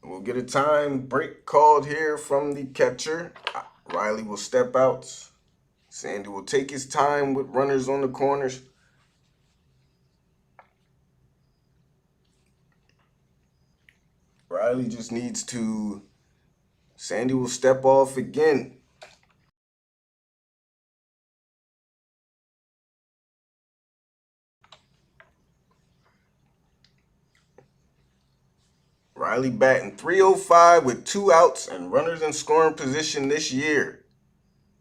We'll get a time break called here from the catcher. Riley will step out. Sandy will take his time with runners on the corners. Riley just needs to... Sandy will step off again. Riley batting .305 with 2 outs and runners in scoring position this year.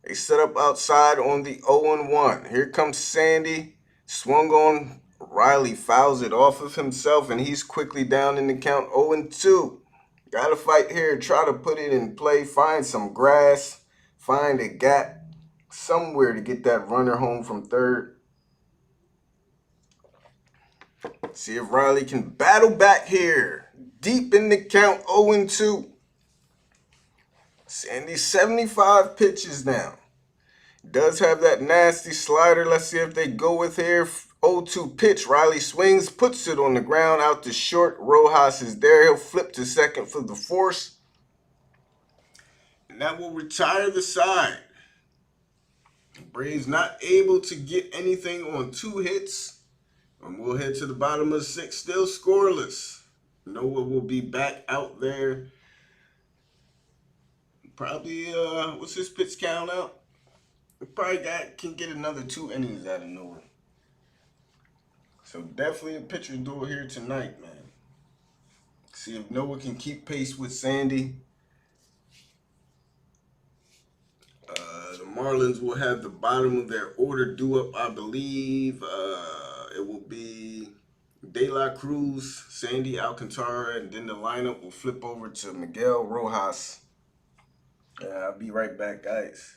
They set up outside on the 0-1. Here comes Sandy. Swung on. Riley fouls it off of himself, and he's quickly down in the count 0-2. Got to fight here. Try to put it in play. Find some grass. Find a gap somewhere to get that runner home from third. See if Riley can battle back here. Deep in the count, 0-2. Sandy 75 pitches now. Does have that nasty slider. Let's see if they go with here. 0-2 pitch. Riley swings, puts it on the ground out to short. Rojas is there. He'll flip to second for the force. And that will retire the side. Braves not able to get anything on 2 hits. And we'll head to the bottom of the 6th, still scoreless. Noah will be back out there. Probably, what's his pitch count out? Probably can get another 2 innings out of Noah. So definitely a pitcher duel here tonight, man. See if Noah can keep pace with Sandy. The Marlins will have the bottom of their order due up, I believe. It will be De La Cruz, Sandy, Alcantara, and then the lineup will flip over to Miguel Rojas. I'll be right back, guys.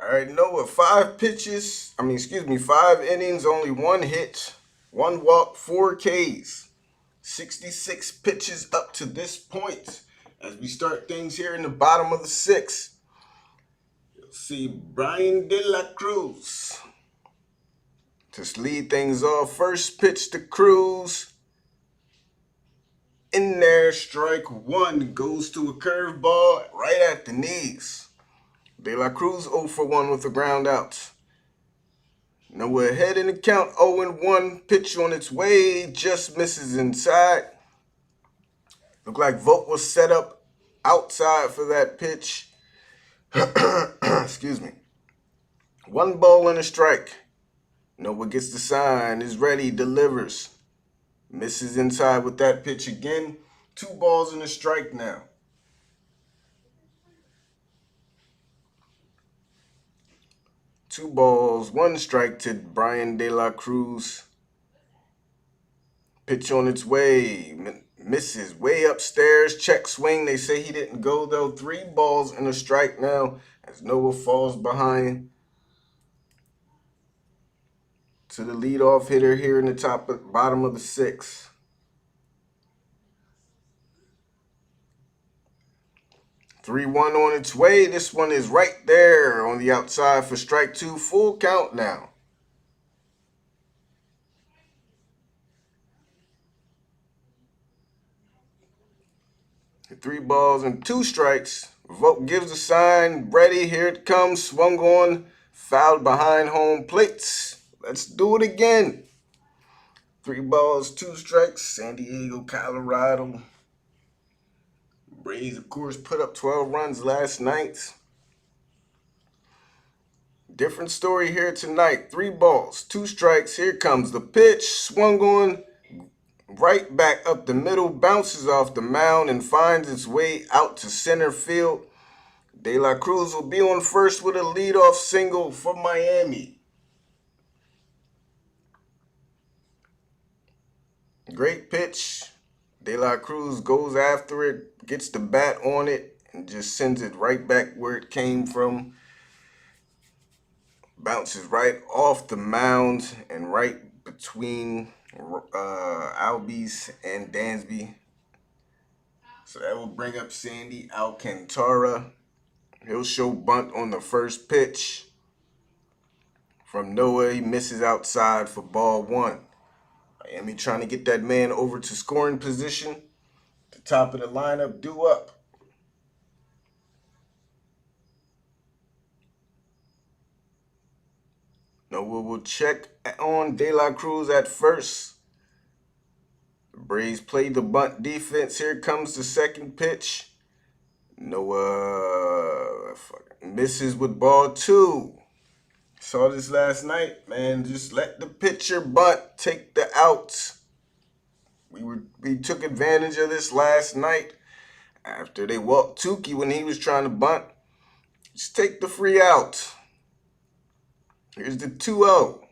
All right, Noah, 5 innings, only 1 hit, 1 walk, 4 Ks. 66 pitches up to this point. As we start things here in the bottom of the 6th, you'll see Brian De La Cruz to lead things off. First pitch to Cruz. In there, strike 1, goes to a curveball right at the knees. De La Cruz 0-for-1 with a ground out. Noah ahead in the count, 0-1. Pitch on its way, just misses inside. Looked like Vogt was set up outside for that pitch. Excuse me. 1 ball and a strike. Noah gets the sign, is ready, delivers. Misses inside with that pitch again. 2 balls and a strike now. Two balls, 1 strike to Brian De La Cruz. Pitch on its way. Misses way upstairs. Check swing. They say he didn't go though. 3 balls and a strike now as Noah falls behind to the leadoff hitter here in the bottom of the 6th. 3-1 on its way. This one is right there on the outside for strike 2. Full count now. 3 balls and 2 strikes. Vogt gives a sign. Ready. Here it comes. Swung on. Fouled behind home plates. Let's do it again. 3 balls, 2 strikes. San Diego, Colorado. Braves, of course, put up 12 runs last night. Different story here tonight. 3 balls, 2 strikes. Here comes the pitch. Swung on. Right back up the middle, bounces off the mound and finds its way out to center field. De La Cruz will be on first with a leadoff single for Miami. Great pitch. De La Cruz goes after it, gets the bat on it, and just sends it right back where it came from. Bounces right off the mound and right between Albies and Dansby. So that will bring up Sandy Alcantara. He'll show bunt on the first pitch. From Noah, he misses outside for ball 1. Miami trying to get that man over to scoring position. The top of the lineup, due up. Noah will check on De La Cruz at first. The Braves play the bunt defense. Here comes the second pitch. Noah misses with ball 2. Saw this last night, man. Just let the pitcher bunt, take the outs. We took advantage of this last night after they walked Tukey when he was trying to bunt. Just take the free out. Here's the 2-0.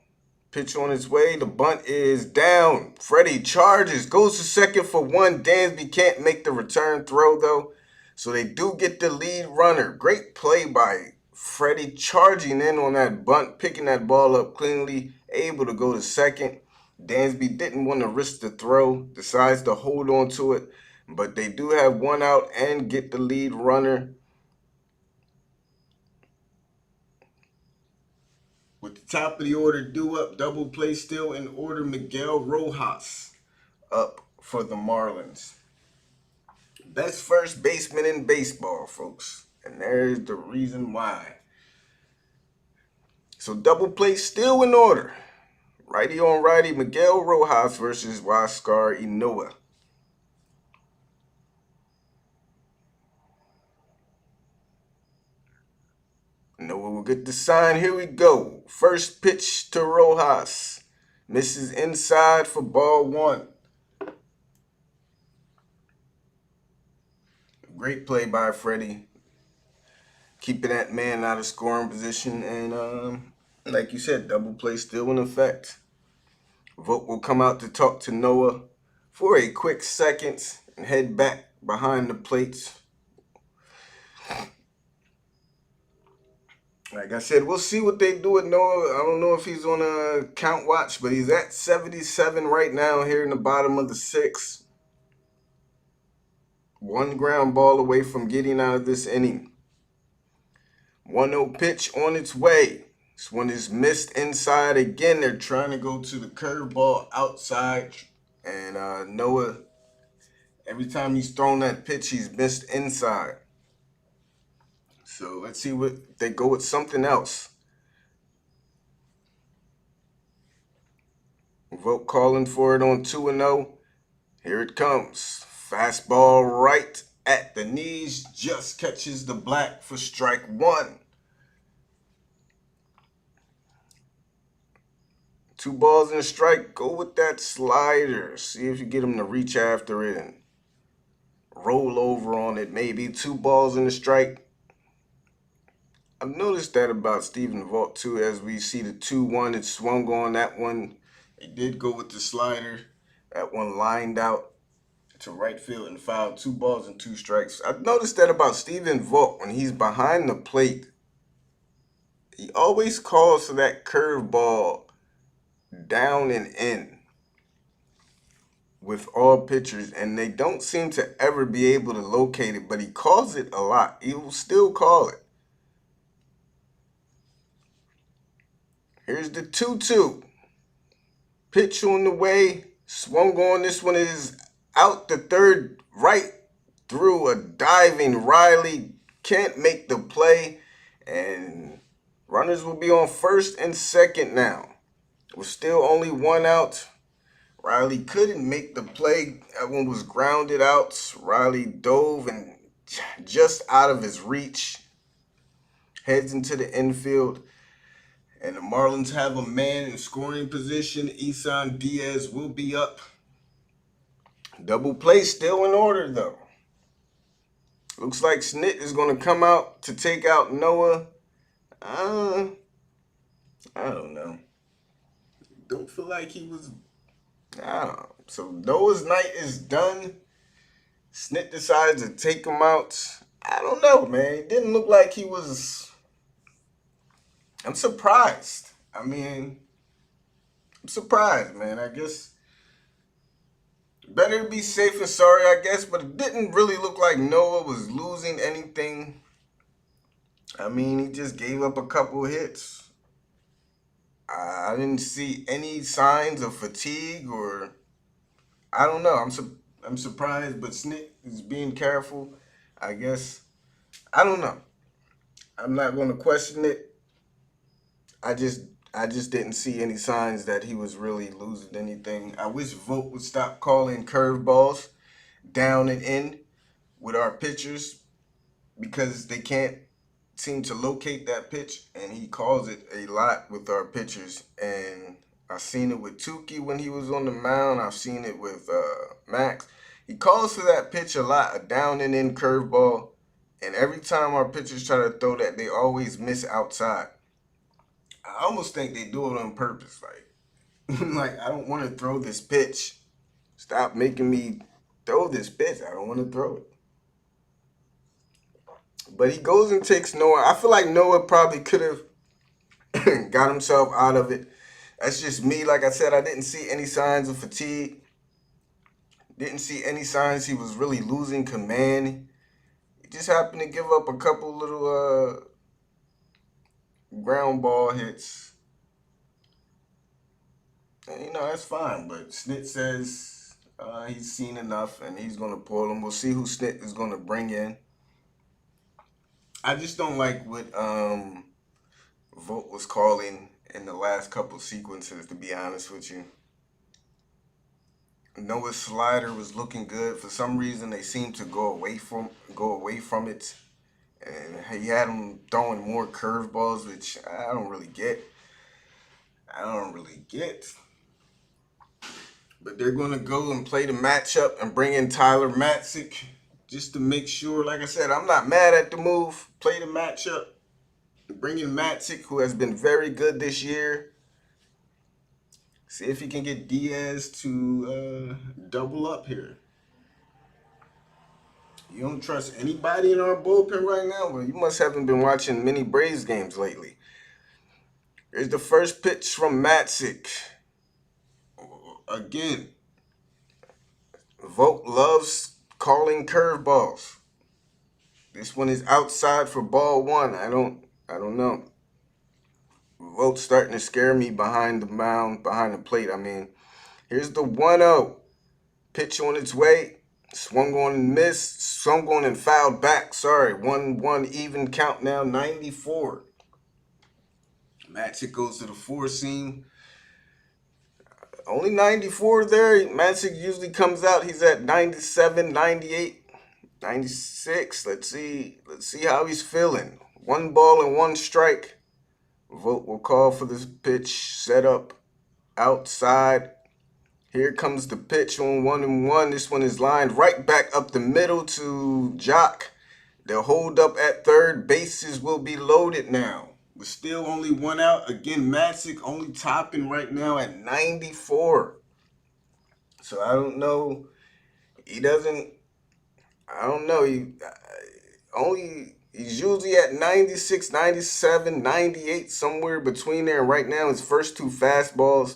Pitch on its way. The bunt is down. Freddie charges, goes to second for 1. Dansby can't make the return throw though. So they do get the lead runner. Great play by Freddie, charging in on that bunt, picking that ball up cleanly, able to go to second. Dansby didn't want to risk the throw, decides to hold on to it, but they do have 1 out and get the lead runner. With the top of the order due up, double play still in order. Miguel Rojas up for the Marlins. Best first baseman in baseball, folks. And there's the reason why. So double play still in order. Righty on righty, Miguel Rojas versus YNoa. Noah will get the sign. Here we go. First pitch to Rojas. Misses inside for ball 1. Great play by Freddie. Keeping that man out of scoring position. And like you said, double play still in effect. Vogt will come out to talk to Noah for a quick second and head back behind the plates. Like I said, we'll see what they do with Noah. I don't know if he's on a count watch, but he's at 77 right now here in the bottom of the 6th. 1 ground ball away from getting out of this inning. 1-0 pitch on its way. This one is missed inside again. They're trying to go to the curveball outside. And Noah, every time he's thrown that pitch, he's missed inside. So let's see what they go with something else. Vogt calling for it on 2-0. Here it comes. Fastball right at the knees. Just catches the black for strike 1. 2 balls and a strike. Go with that slider. See if you get him to reach after it and roll over on it, maybe 2 balls and a strike. I've noticed that about Stephen Vogt too, as we see the 2-1, it swung on that one. He did go with the slider. That one lined out to right field and fouled, 2 balls and 2 strikes. I've noticed that about Stephen Vogt when he's behind the plate. He always calls for that curveball down and in with all pitchers, and they don't seem to ever be able to locate it, but he calls it a lot. He will still call it. Here's the 2-2. Pitch on the way. Swung on. This one is out the third, right through a diving Riley. Can't make the play. And runners will be on first and second now. With still only 1 out. Riley couldn't make the play. That one was grounded out. Riley dove and just out of his reach. Heads into the infield. And the Marlins have a man in scoring position. Isan Diaz will be up. Double play still in order, though. Looks like Snit is going to come out to take out Noah. I don't know. Don't feel like he was... I don't know. So Noah's night is done. Snit decides to take him out. I don't know, man. It didn't look like he was... I'm surprised. I'm surprised, man. I guess better to be safe than sorry, I guess. But it didn't really look like Noah was losing anything. He just gave up a couple hits. I didn't see any signs of fatigue or... I don't know. I'm surprised, but Snit is being careful, I guess. I don't know. I'm not going to question it. I just didn't see any signs that he was really losing anything. I wish Vogt would stop calling curveballs down and in with our pitchers because they can't seem to locate that pitch, and he calls it a lot with our pitchers. And I've seen it with Tukey when he was on the mound. I've seen it with Max. He calls for that pitch a lot, a down and in curveball, and every time our pitchers try to throw that, they always miss outside. I almost think they do it on purpose. Like I don't want to throw this pitch. Stop making me throw this pitch. I don't want to throw it. But he goes and takes Noah. I feel like Noah probably could have got himself out of it. That's just me. Like I said, I didn't see any signs of fatigue. Didn't see any signs he was really losing command. He just happened to give up a couple little ground ball hits. And, that's fine. But Snit says he's seen enough and he's going to pull him. We'll see who Snit is going to bring in. I just don't like what Vogt was calling in the last couple sequences, to be honest with you. Noah's slider was looking good. For some reason, they seemed to go away from it. And he had him throwing more curveballs, which I don't really get. But they're going to go and play the matchup and bring in Tyler Matzik just to make sure. Like I said, I'm not mad at the move. Play the matchup. Bring in Matzik, who has been very good this year. See if he can get Diaz to double up here. You don't trust anybody in our bullpen right now? Well, you must haven't been watching many Braves games lately. Here's the first pitch from Matzik. Again, Vogt loves calling curveballs. This one is outside for ball 1. I don't know. Vogt's starting to scare me behind the mound, behind the plate. Here's the 1-0. Pitch on its way. Swung on and missed. Swung on and fouled back. Sorry. 1-1 even count now. 94. Matzik goes to the 4-seam. Only 94 there. Matzik usually comes out. He's at 97, 98, 96. Let's see how he's feeling. 1 ball and 1 strike. Vogt will call for this pitch. Set up outside. Here comes the pitch on 1-1. This one is lined right back up the middle to Jock. They'll hold up at third. Bases will be loaded now. We're still only one out. Again, Magic only topping right now at 94. So I don't know. He doesn't. I don't know. He's usually at 96, 97, 98, somewhere between there. Right now, his first two fastballs.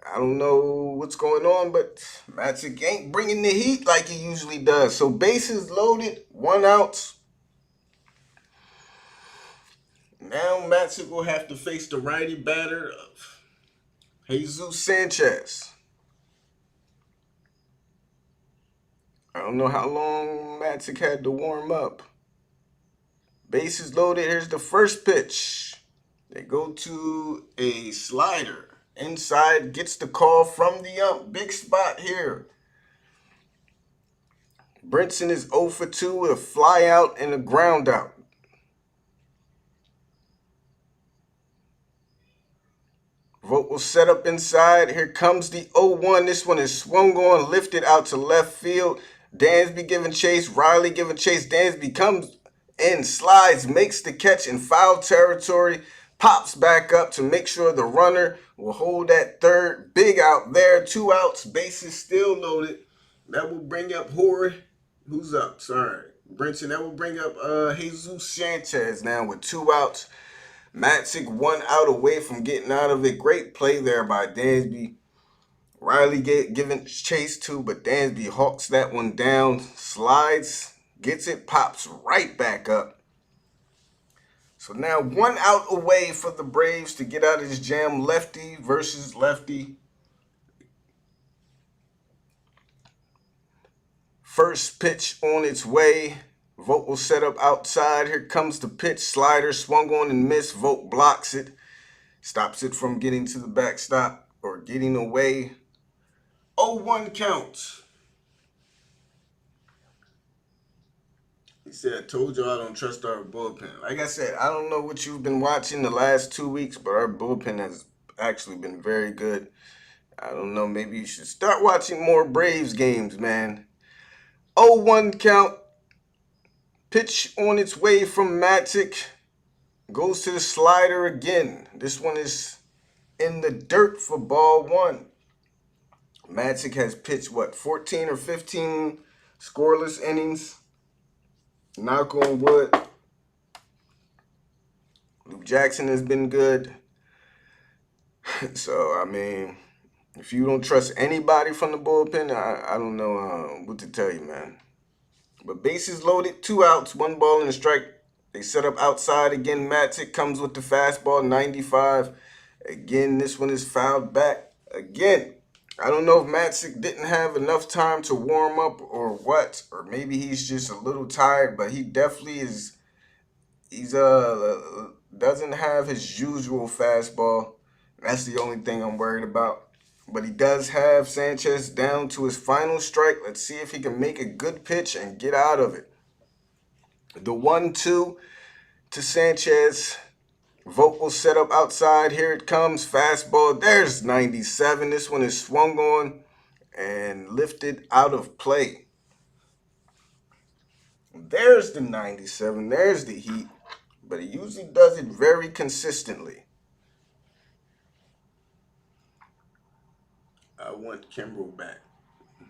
I don't know what's going on, but Magic ain't bringing the heat like he usually does. So bases loaded, 1 out. Now Magic will have to face the righty batter of Jesus Sanchez. I don't know how long Magic had to warm up. Bases loaded. Here's the first pitch. They go to a slider. Inside, gets the call from the ump. Big spot here. Brinson is 0 for 2 with a fly out and a ground out. Vogt will set up inside. Here comes the 0-1. This one is swung on, lifted out to left field. Dansby giving chase. Riley giving chase. Dansby comes in, slides, makes the catch in foul territory. Pops back up to make sure the runner will hold at third. Big out there. 2 outs. Bases still loaded. That will bring up Who's up? Sorry. Brinson. That will bring up Jesus Sanchez now with 2 outs. Magic 1 out away from getting out of it. Great play there by Dansby. Riley giving chase too, but Dansby hawks that one down. Slides, gets it, pops right back up. So now 1 out away for the Braves to get out of this jam. Lefty versus lefty. First pitch on its way. Vogt will set up outside. Here comes the pitch. Slider swung on and missed. Vogt blocks it. Stops it from getting to the backstop or getting away. 0-1 count. He said, I told you I don't trust our bullpen. Like I said, I don't know what you've been watching the last 2 weeks, but our bullpen has actually been very good. I don't know, maybe you should start watching more Braves games, man. 0-1 count. Pitch on its way from Magic. Goes to the slider again. This one is in the dirt for ball 1. Magic has pitched, 14 or 15 scoreless innings. Knock on wood. Luke Jackson has been good. So, I mean, if you don't trust anybody from the bullpen, I don't know what to tell you, man. But bases loaded, 2 outs, 1 ball and a strike. They set up outside again. Magic comes with the fastball, 95. Again, this one is fouled back. Again, I don't know if Magic didn't have enough time to warm up or what, or maybe he's just a little tired, but he definitely is. He's doesn't have his usual fastball. That's the only thing I'm worried about. But he does have Sanchez down to his final strike. Let's see if he can make a good pitch and get out of it. The 1-2 to Sanchez. Vogt will set up outside. Here it comes. Fastball. There's 97. This one is swung on and lifted out of play. There's the 97. There's the heat. But he usually does it very consistently. I want Kimbrel back.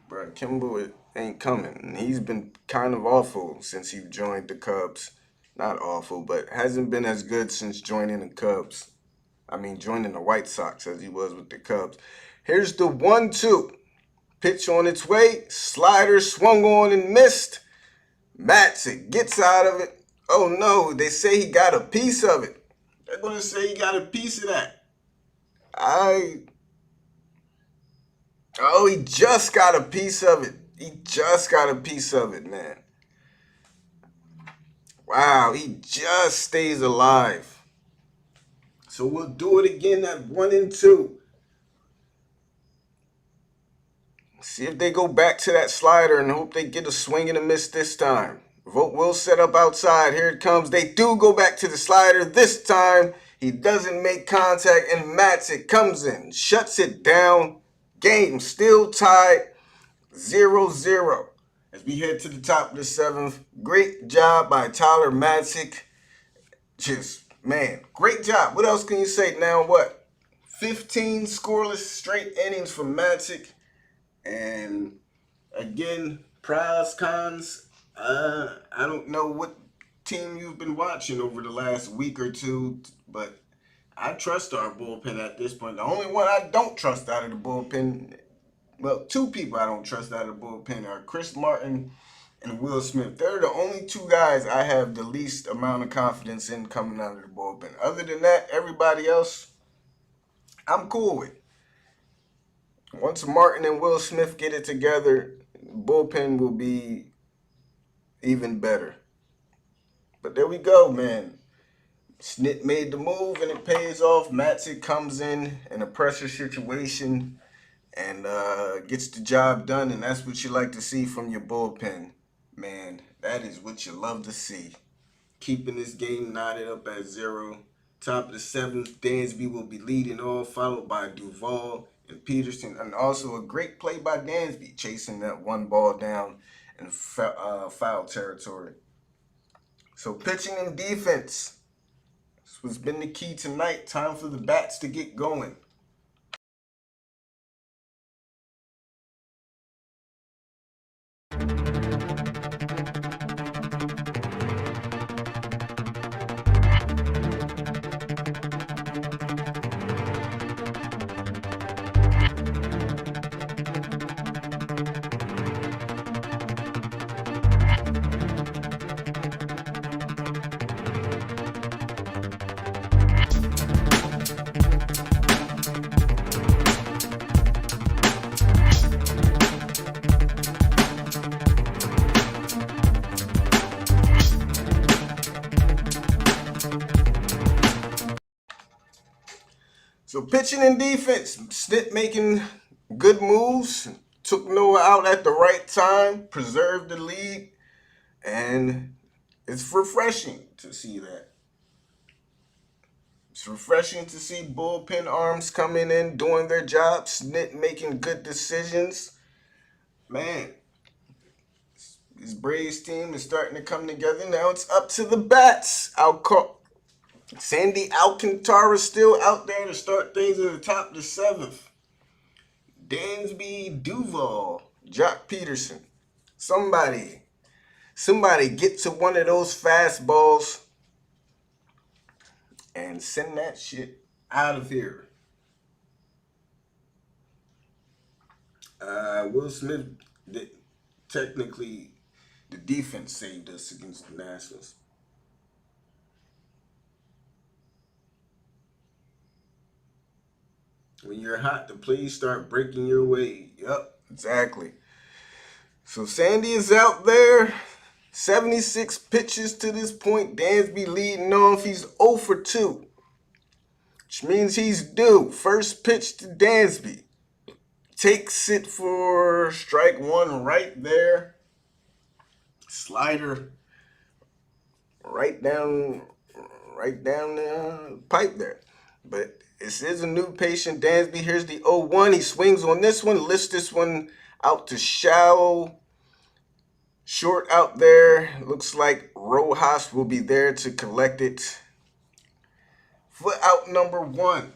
Bro, Kimbrel ain't coming. He's been kind of awful since he joined the Cubs. Not awful, but hasn't been as good since joining the Cubs. I mean, joining the White Sox as he was with the Cubs. Here's the 1-2. Pitch on its way. Slider swung on and missed. Magic gets out of it. Oh, no. They say he got a piece of it. They're going to say he got a piece of that. Oh, he just got a piece of it. He just got a piece of it, man. Wow, he just stays alive. So we'll do it again at 1-2. See if they go back to that slider and hope they get a swing and a miss this time. Vogt will set up outside. Here it comes. They do go back to the slider. This time, he doesn't make contact, and Magic comes in, shuts it down. Game still tied 0-0 as we head to the top of the seventh. Great job by Tyler Matzik. Just, man, great job. What else can you say? Now what? 15 scoreless straight innings from Matzik. And again, pros, cons. I don't know what team you've been watching over the last week or two, but I trust our bullpen at this point. The only one I don't trust out of the bullpen, well, two people I don't trust out of the bullpen are Chris Martin and Will Smith. They're the only two guys I have the least amount of confidence in coming out of the bullpen. Other than that, everybody else, I'm cool with. Once Martin and Will Smith get it together, bullpen will be even better. But there we go, man. Snit made the move and it pays off. Matzik comes in a pressure situation and gets the job done, and that's what you like to see from your bullpen. Man, that is what you love to see. Keeping this game knotted up at 0. Top of the seventh, Dansby will be leading off, followed by Duvall and Peterson, and also a great play by Dansby, chasing that one ball down in foul territory. So pitching and defense, this has been the key tonight. Time for the bats to get going. So pitching and defense, Snit making good moves, took Noah out at the right time, preserved the lead, and it's refreshing to see that. It's refreshing to see bullpen arms coming in, doing their job, Snit making good decisions. Man, this Braves team is starting to come together. Now it's up to the bats. Sandy Alcantara still out there to start things at the top of the seventh. Dansby, Duvall, Jock Peterson. Somebody get to one of those fastballs and send that shit out of here. Will Smith, technically, the defense saved us against the Nationals. When you're hot, the plays start breaking your way. Yup, exactly. So Sandy is out there. 76 pitches to this point. Dansby leading off. He's 0 for 2. Which means he's due. First pitch to Dansby. Takes it for strike one right there. Slider right down the pipe there. But this is a new patient. Dansby, here's the 0-1. He swings on this one, lifts this one out to shallow. Short out there. Looks like Rojas will be there to collect it. Foot out number 1.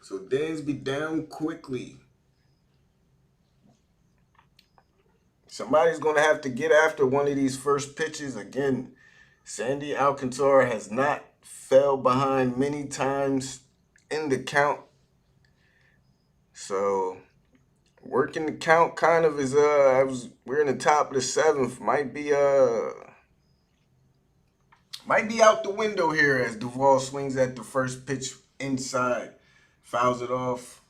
So Dansby down quickly. Somebody's going to have to get after one of these first pitches. Again, Sandy Alcantara has not fell behind many times in the count. So working the count kind of is we're in the top of the seventh. Might be out the window here as Duvall swings at the first pitch inside. Fouls it off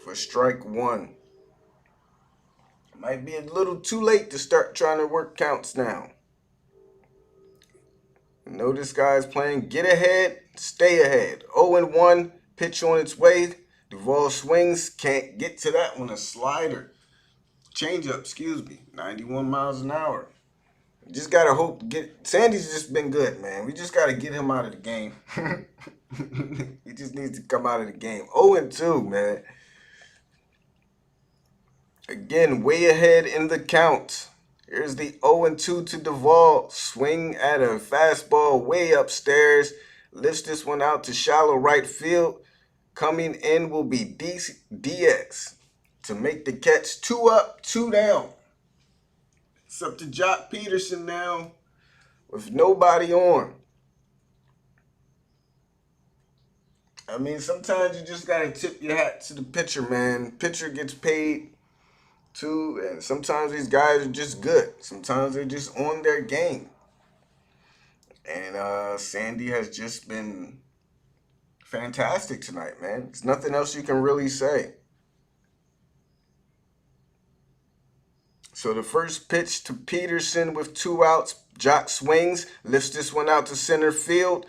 for strike one. Might be a little too late to start trying to work counts now. You know this guy's playing get ahead, stay ahead. 0-1, pitch on its way. Duvall swings, can't get to that one. A slider. Changeup, 91 miles an hour. Just gotta hope Sandy's just been good, man. We just gotta get him out of the game. He just needs to come out of the game. 0-2, man. Again, way ahead in the count. Here's the 0-2 to Duvall. Swing at a fastball way upstairs. Lifts this one out to shallow right field. Coming in will be DX to make the catch. 2 up, 2 down. It's up to Jock Peterson now with nobody on. I mean, sometimes you just gotta tip your hat to the pitcher, man. Pitcher gets paid too, and sometimes these guys are just good. Sometimes they're just on their game. And Sandy has just been fantastic tonight, man. There's nothing else you can really say. So the first pitch to Peterson with 2 outs. Jock swings, lifts this one out to center field.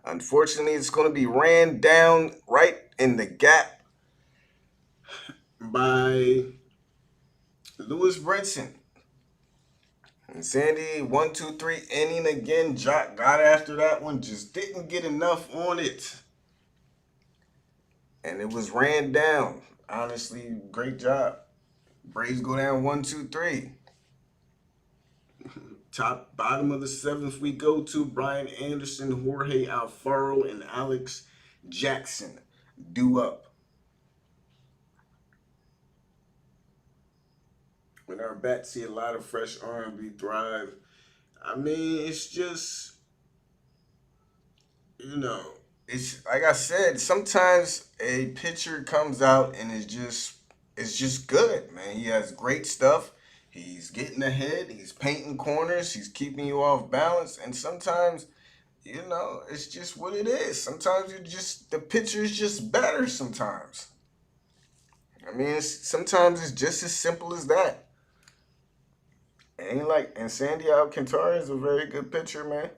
Unfortunately, it's going to be ran down right in the gap by Lewis Brinson. And Sandy, 1, 2, 3 inning again. Jock got after that one, just didn't get enough on it. And it was ran down. Honestly, great job. Braves go down 1, 2, 3. Bottom of the 7th, we go to Brian Anderson, Jorge Alfaro, and Alex Jackson. Due up. When our bats see a lot of fresh R&B thrive, I mean, it's just, it's like I said, sometimes a pitcher comes out and it's just good, man. He has great stuff. He's getting ahead. He's painting corners. He's keeping you off balance. And sometimes, it's just what it is. Sometimes the pitcher is just better sometimes. I mean, sometimes it's just as simple as that. And Sandy Alcantara is a very good pitcher, man.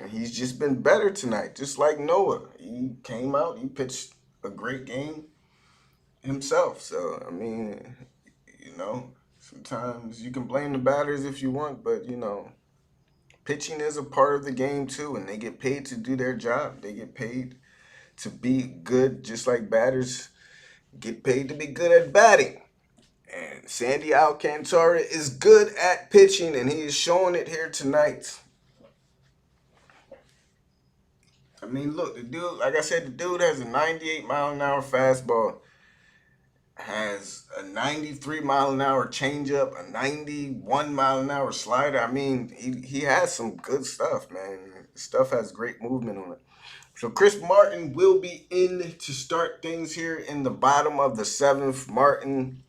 And he's just been better tonight, just like Noah. He came out, he pitched a great game himself. So, I mean, sometimes you can blame the batters if you want, but, pitching is a part of the game too, and they get paid to do their job. They get paid to be good, just like batters get paid to be good at batting. And Sandy Alcantara is good at pitching, and he is showing it here tonight. I mean, look, the dude, like I said, the dude has a 98-mile-an-hour fastball, has a 93-mile-an-hour changeup, a 91-mile-an-hour slider. I mean, he has some good stuff, man. Stuff has great movement on it. So Chris Martin will be in to start things here in the bottom of the 7th. Martin,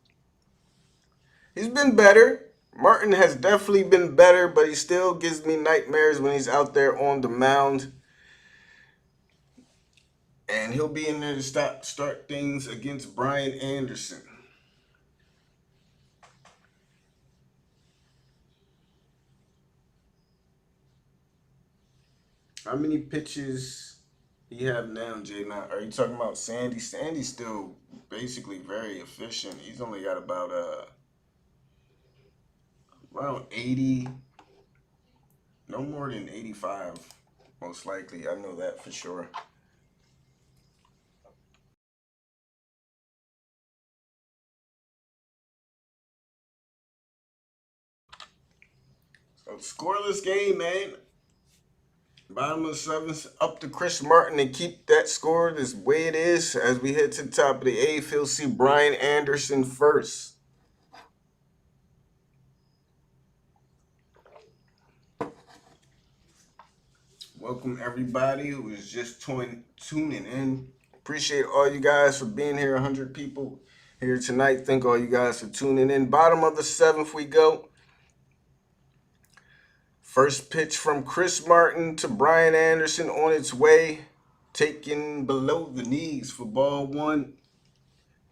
he's been better. Martin has definitely been better, but he still gives me nightmares when he's out there on the mound. And he'll be in there to start things against Brian Anderson. How many pitches he have now, Jay? Now, are you talking about Sandy? Sandy's still basically very efficient. He's only got about around 80, no more than 85, most likely. I know that for sure. So scoreless game, man. Bottom of the 7th, up to Chris Martin and keep that score this way it is. As we head to the top of the 8th, he'll see Brian Anderson first. Welcome everybody who is just tuning in. Appreciate all you guys for being here. 100 people here tonight. Thank all you guys for tuning in. Bottom of the 7th we go. First pitch from Chris Martin to Brian Anderson on its way. Taken below the knees for ball 1.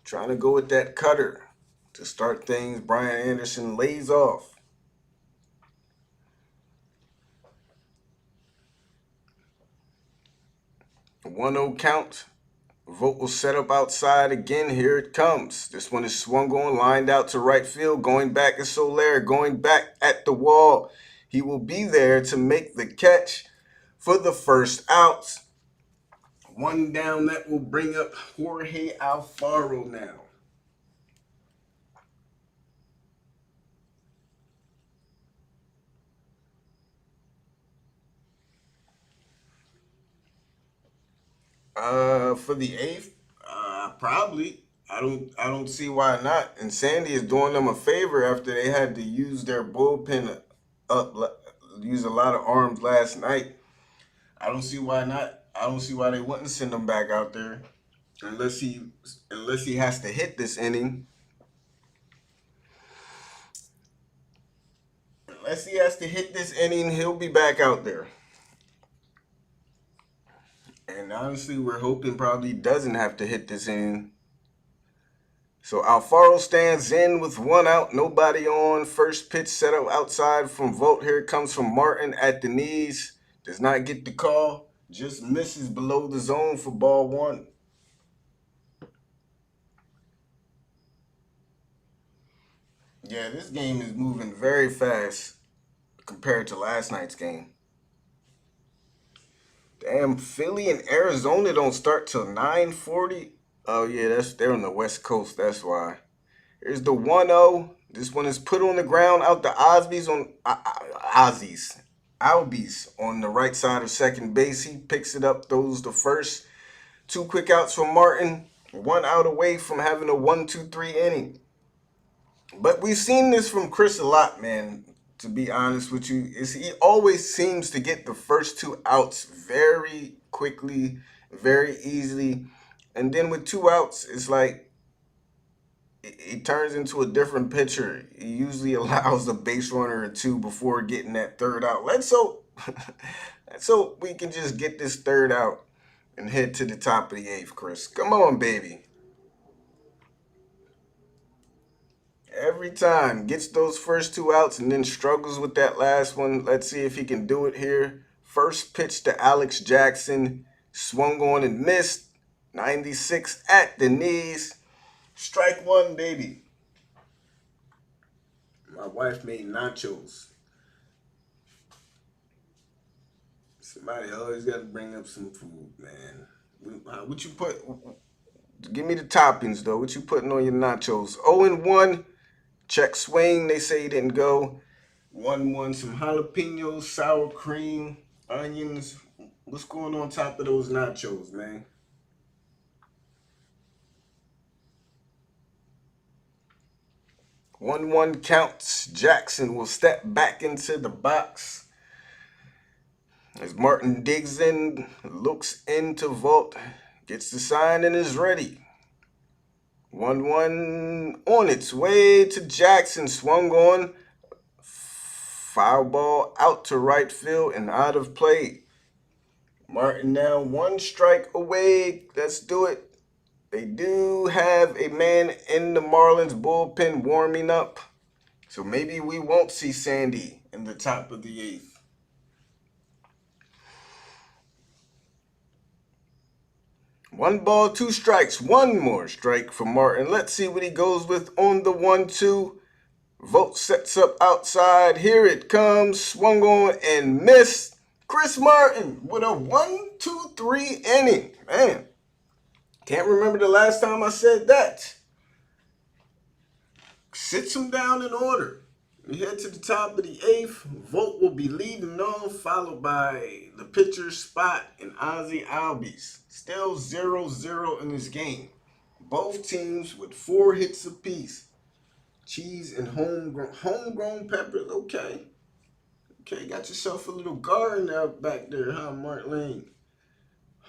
Trying to go with that cutter to start things. Brian Anderson lays off. 1-0 count. Vogt will set up outside again. Here it comes. This one is swung on, lined out to right field. Going back is Soler. Going back at the wall. He will be there to make the catch for the first outs. One down, that will bring up Jorge Alfaro now. For the eighth, probably. I don't see why not. And Sandy is doing them a favor after they had to use their bullpen up, use a lot of arms last night. I don't see why not. I don't see why they wouldn't send him back out there unless he has to hit this inning. Unless he has to hit this inning, he'll be back out there. And honestly, we're hoping probably doesn't have to hit this inning. So Alfaro stands in with one out, nobody on. First pitch set up outside from Vogt. Here it comes from Martin at the knees. Does not get the call. Just misses below the zone for ball one. Yeah, this game is moving very fast compared to last night's game. Damn, Philly and Arizona don't start till 9:40. Oh yeah, they're on the West Coast. That's why. Here's the 1-0. This one is put on the ground out the Albies on the right side of second base. He picks it up, throws the first. Two quick outs from Martin. One out away from having a 1-2-3 inning. But we've seen this from Chris a lot, man. To be honest with you, he always seems to get the first two outs very quickly, very easily. And then with two outs, it's like he turns into a different pitcher. He usually allows a base runner or two before getting that third out. Let's hope we can just get this third out and head to the top of the eighth, Chris. Come on, baby. Every time gets those first two outs and then struggles with that last one. Let's see if he can do it here. First pitch to Alex Jackson. Swung on and missed. 96 at the knees. Strike one, baby. My wife made nachos. Somebody always got to bring up some food, man. What you put? Give me the toppings, though. What you putting on your nachos? 0-1. Check swing. They say he didn't go. 1-1. Some jalapenos, sour cream, onions. What's going on top of those nachos, man? 1-1 counts. Jackson will step back into the box. As Martin digs in, looks into Vault, gets the sign and is ready. 1-1 on its way to Jackson. Swung on. Foul ball out to right field and out of play. Martin now one strike away. Let's do it. They do have a man in the Marlins bullpen warming up. So maybe we won't see Sandy in the top of the eighth. One ball, two strikes. One more strike for Martin. Let's see what he goes with on the 1-2. Vogt sets up outside. Here it comes. Swung on and missed. Chris Martin with a 1-2-3 inning. Man, can't remember the last time I said that. Sits him down in order. We head to the top of the eighth. Vogt will be leading off, followed by the pitcher's spot and Ozzie Albies. Still 0-0 in this game. Both teams with 4 hits apiece. Cheese and homegrown peppers. Okay, got yourself a little garden out back there, huh, Mark Lane?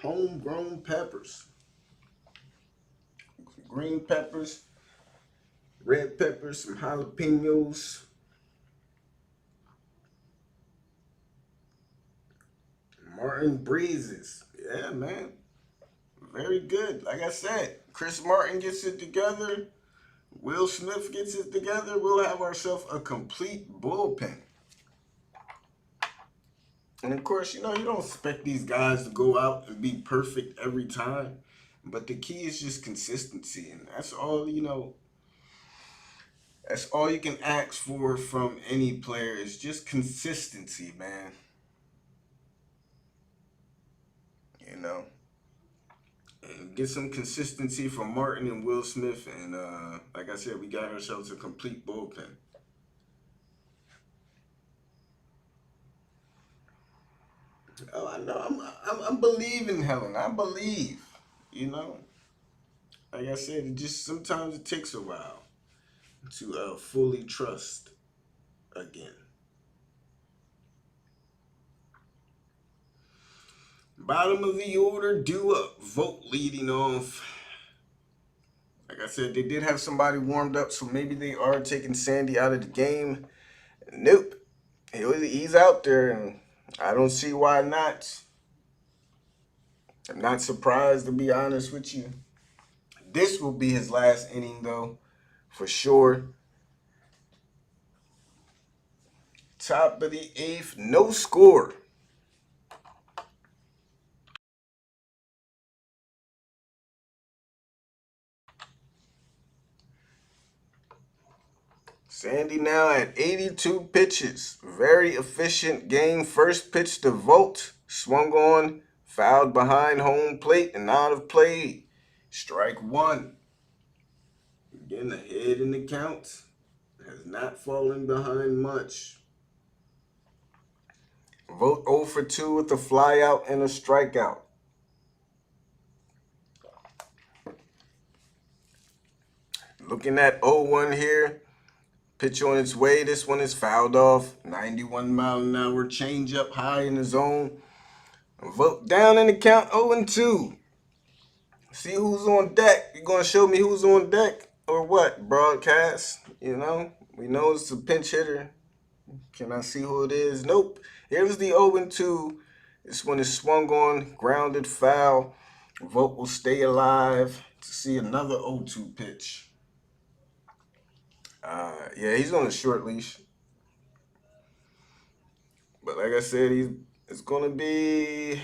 Homegrown peppers. Green peppers, red peppers, some jalapenos. Martin breezes. Yeah, man. Very good. Like I said, Chris Martin gets it together. Will Smith gets it together. We'll have ourselves a complete bullpen. And of course, you don't expect these guys to go out and be perfect every time. But the key is just consistency. And that's all, That's all you can ask for from any player is just consistency, man. You know, and get some consistency from Martin and Will Smith, and like I said, we got ourselves a complete bullpen. Oh, I know. I'm believing, Helen. I believe. You know, like I said, it just sometimes it takes a while to fully trust again. Bottom of the order, do up. Vote leading off. Like I said, they did have somebody warmed up, so maybe they are taking Sandy out of the game. Nope. He's out there, and I don't see why not. I'm not surprised, to be honest with you. This will be his last inning, though, for sure. Top of the eighth, no score. Sandy now at 82 pitches. Very efficient game. First pitch to Volt. Swung on, fouled behind home plate and out of play. Strike one. Getting ahead in the count. Has not fallen behind much. Vote 0 for 2 with a flyout and a strikeout. Looking at 0-1 here. Pitch on its way. This one is fouled off. 91-mile-an-hour changeup high in the zone. Vote down in the count 0-2. See who's on deck. You gonna show me who's on deck or what? Broadcast. You know, we know it's a pinch hitter. Can I see who it is? Nope. Here's the 0-2. This one is swung on, grounded foul. Vote will stay alive to see another 0-2 pitch. Yeah, he's on a short leash. But like I said, it's gonna be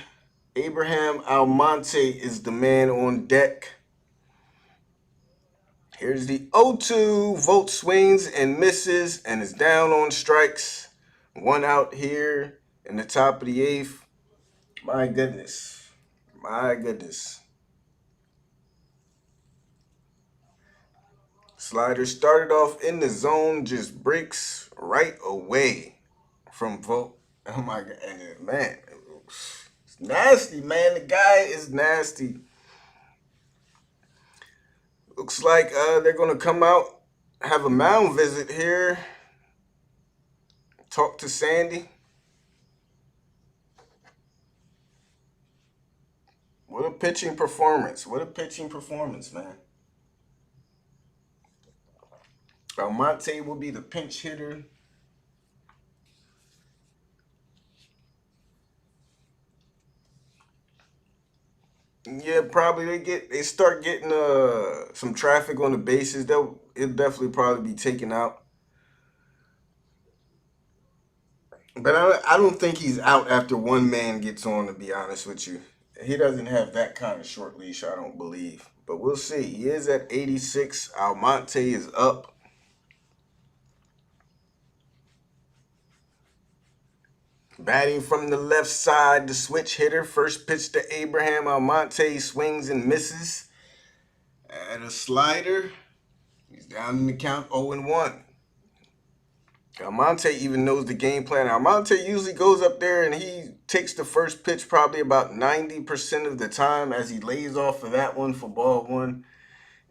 Abraham Almonte is the man on deck. Here's the 0-2. Vote swings and misses and is down on strikes. One out here in the top of the eighth. My goodness. My goodness. Slider started off in the zone, just breaks right away from Vote. Oh my God. And man, it's nasty, man. The guy is nasty. Looks like they're going to come out, have a mound visit here, talk to Sandy. What a pitching performance. What a pitching performance, man. Almonte will be the pinch hitter. Yeah, probably they start getting some traffic on the bases. It'll definitely probably be taken out. But I don't think he's out after one man gets on, to be honest with you. He doesn't have that kind of short leash, I don't believe. But we'll see. He is at 86. Almonte is up. Batting from the left side, the switch hitter. First pitch to Abraham Almonte, swings and misses. At a slider. He's down in the count 0-1. Almonte even knows the game plan. Almonte usually goes up there and he takes the first pitch probably about 90% of the time as he lays off of that one for ball one.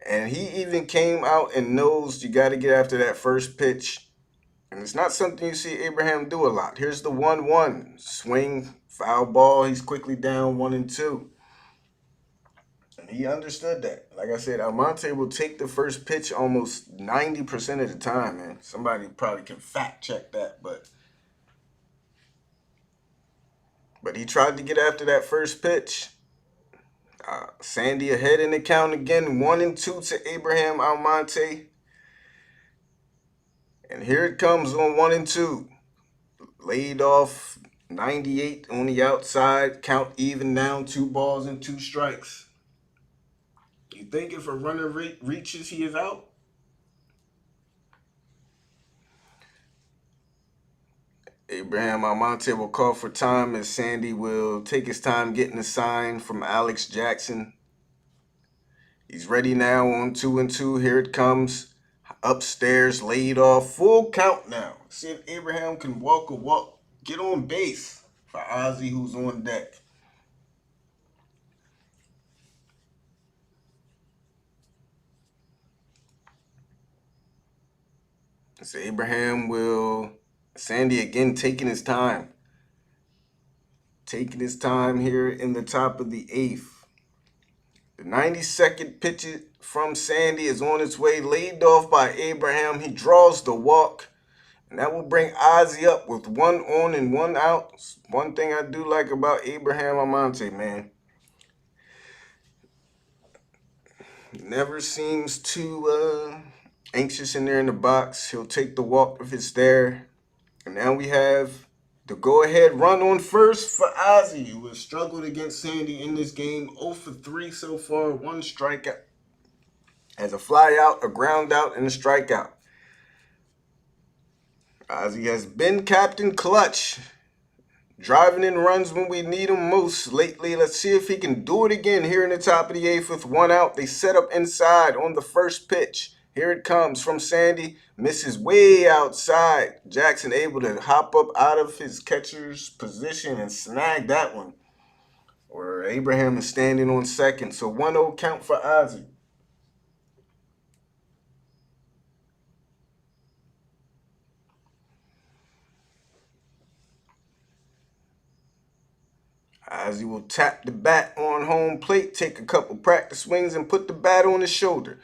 And he even came out and knows you got to get after that first pitch. And it's not something you see Abraham do a lot. Here's the 1-1. Swing, foul ball. He's quickly down 1-2. And he understood that. Like I said, Almonte will take the first pitch almost 90% of the time, man. Somebody probably can fact check that, but he tried to get after that first pitch. Sandy ahead in the count again, 1-2 to Abraham Almonte. And here it comes on 1-2. Laid off 98 on the outside. Count even down, 2 balls and 2 strikes. You think if a runner reaches, he is out? Abraham Almonte will call for time as Sandy will take his time getting a sign from Alex Jackson. He's ready now on 2-2. Here it comes. Upstairs, laid off. Full count now. See if Abraham can walk a walk. Get on base for Ozzy, who's on deck. So Abraham will. Sandy again taking his time. Taking his time here in the top of the eighth. The 92nd pitch from Sandy is on its way, laid off by Abraham. He draws the walk, and that will bring Ozzy up with 1 on and 1 out. One thing I do like about Abraham Almonte, man. Never seems too anxious in there in the box. He'll take the walk if it's there. And now we have the go-ahead run on first for Ozzy, who has struggled against Sandy in this game. 0 for 3 so far, 1 strikeout. Has a fly out, a ground out, and a strikeout. Ozzy has been Captain Clutch, driving in runs when we need him most lately. Let's see if he can do it again here in the top of the eighth with 1 out. They set up inside on the first pitch. Here it comes from Sandy. Misses way outside. Jackson able to hop up out of his catcher's position and snag that one. Where Abraham is standing on second. So 1-0 count for Ozzy. Ozzy will tap the bat on home plate, take a couple practice swings, and put the bat on his shoulder.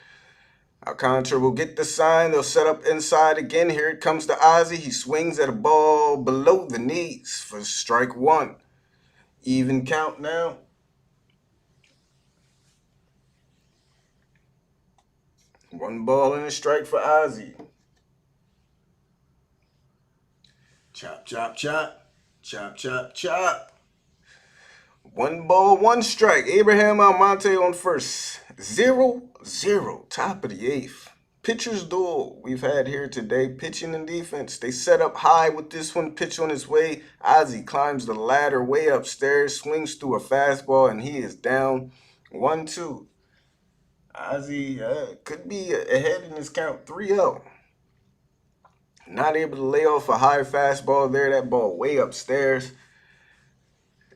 Alcantara will get the sign. They'll set up inside again. Here it comes to Ozzy. He swings at a ball below the knees for strike 1. Even count now. One ball and a strike for Ozzy. Chop, chop, chop. Chop, chop, chop. 1 ball, 1 strike. Abraham Almonte on first. 0-0. Top of the eighth. Pitcher's duel we've had here today. Pitching and defense. They set up high with this one. Pitch on his way. Ozzy climbs the ladder way upstairs. Swings through a fastball, and he is down 1-2. Ozzy could be ahead in this count 3-0. Not able to lay off a high fastball there. That ball way upstairs.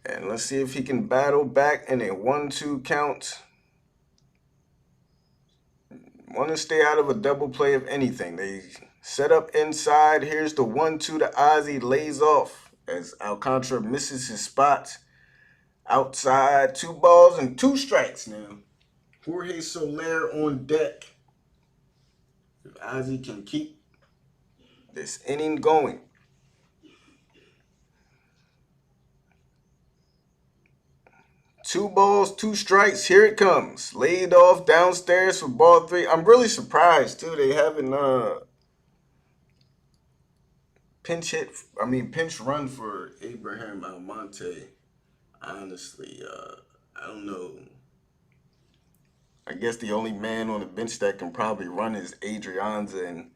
And let's see if he can battle back in a 1-2 count. Want to stay out of a double play of anything. They set up inside. Here's the 1-2 to Ozzy. Lays off as Alcantara misses his spot. Outside. 2 balls and 2 strikes now. Jorge Soler on deck. If Ozzy can keep this inning going. 2 balls, 2 strikes. Here it comes. Laid off downstairs for ball 3. I'm really surprised too. They haven't pinch run for Abraham Almonte. Honestly, I don't know. I guess the only man on the bench that can probably run is Adrianza,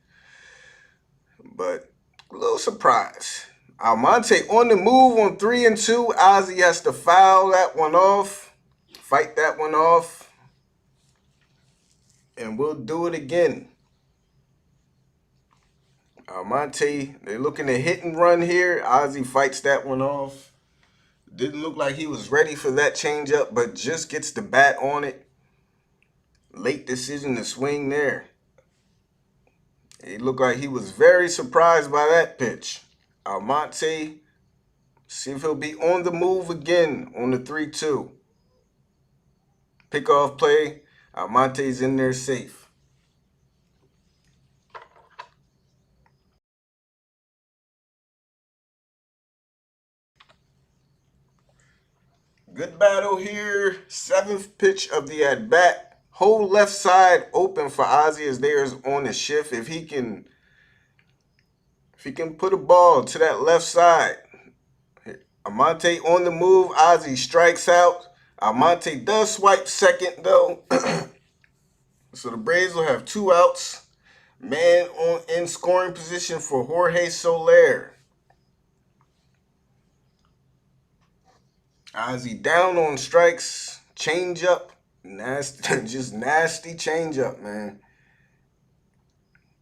but a little surprised. Almonte on the move on 3-2. Ozzy has to foul that one off. Fight that one off. And we'll do it again. Almonte, they're looking to hit and run here. Ozzy fights that one off. Didn't look like he was ready for that changeup, but just gets the bat on it. Late decision to swing there. It looked like he was very surprised by that pitch. Almonte, see if he'll be on the move again on the 3-2. Pickoff play. Almonte's in there safe. Good battle here. 7th pitch of the at-bat. Whole left side open for Ozzy as there's on the shift. If he can put a ball to that left side. Almonte on the move. Ozzy strikes out. Almonte does swipe second though. So the Braves will have 2 outs. Man in scoring position for Jorge Soler. Ozzy down on strikes. Change up. Nasty, just nasty change up, man.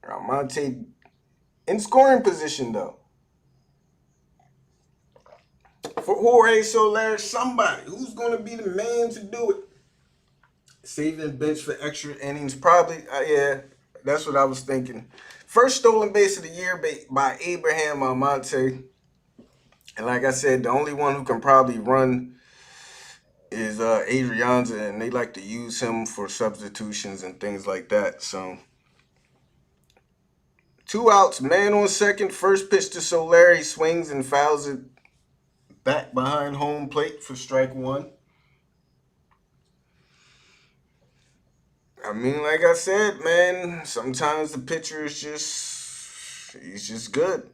Almonte in scoring position, though. For Jorge Soler, somebody who's going to be the man to do it. Saving bench for extra innings, probably. Yeah, that's what I was thinking. First stolen base of the year by Abraham Almonte. And like I said, the only one who can probably run is Adrianza, and they like to use him for substitutions and things like that. So, 2 outs, man on second. First pitch to Soler. He swings and fouls it back behind home plate for strike one. I mean, like I said, man, sometimes the pitcher is he's just good.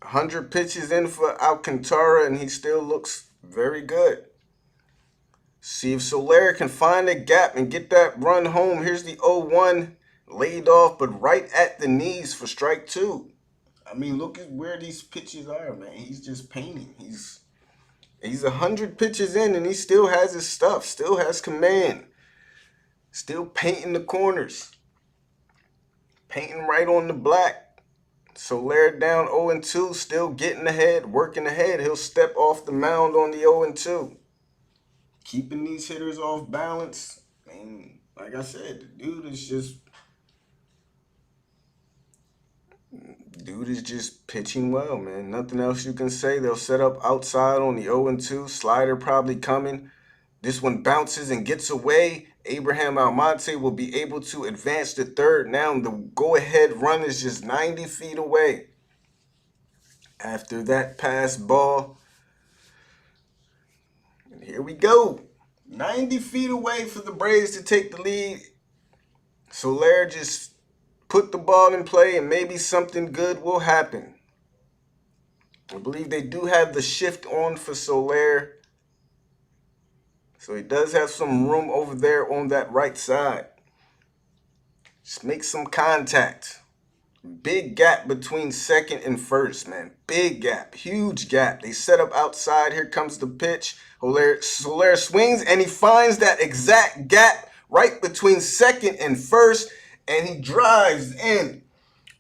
100 pitches in for Alcantara, and he still looks very good. See if Soler can find a gap and get that run home. Here's the 0-1 laid off, but right at the knees for strike two. I mean, look at where these pitches are, man. He's just painting. He's 100 pitches in, and he still has his stuff, still has command, still painting the corners, painting right on the black. Soler down 0-2, still getting ahead, working ahead. He'll step off the mound on the 0-2. Keeping these hitters off balance. And like I said, the dude is just pitching well, man. Nothing else you can say. They'll set up outside on the 0-2. Slider probably coming. This one bounces and gets away. Abraham Almonte will be able to advance to third. Now the go-ahead run is just 90 feet away. After that pass ball, and here we go. 90 feet away for the Braves to take the lead. Soler just put the ball in play, and maybe something good will happen. I believe they do have the shift on for Soler. So he does have some room over there on that right side. Just make some contact. Big gap between second and first, man. Big gap. Huge gap. They set up outside. Here comes the pitch. Soler swings, and he finds that exact gap right between second and first, and he drives in.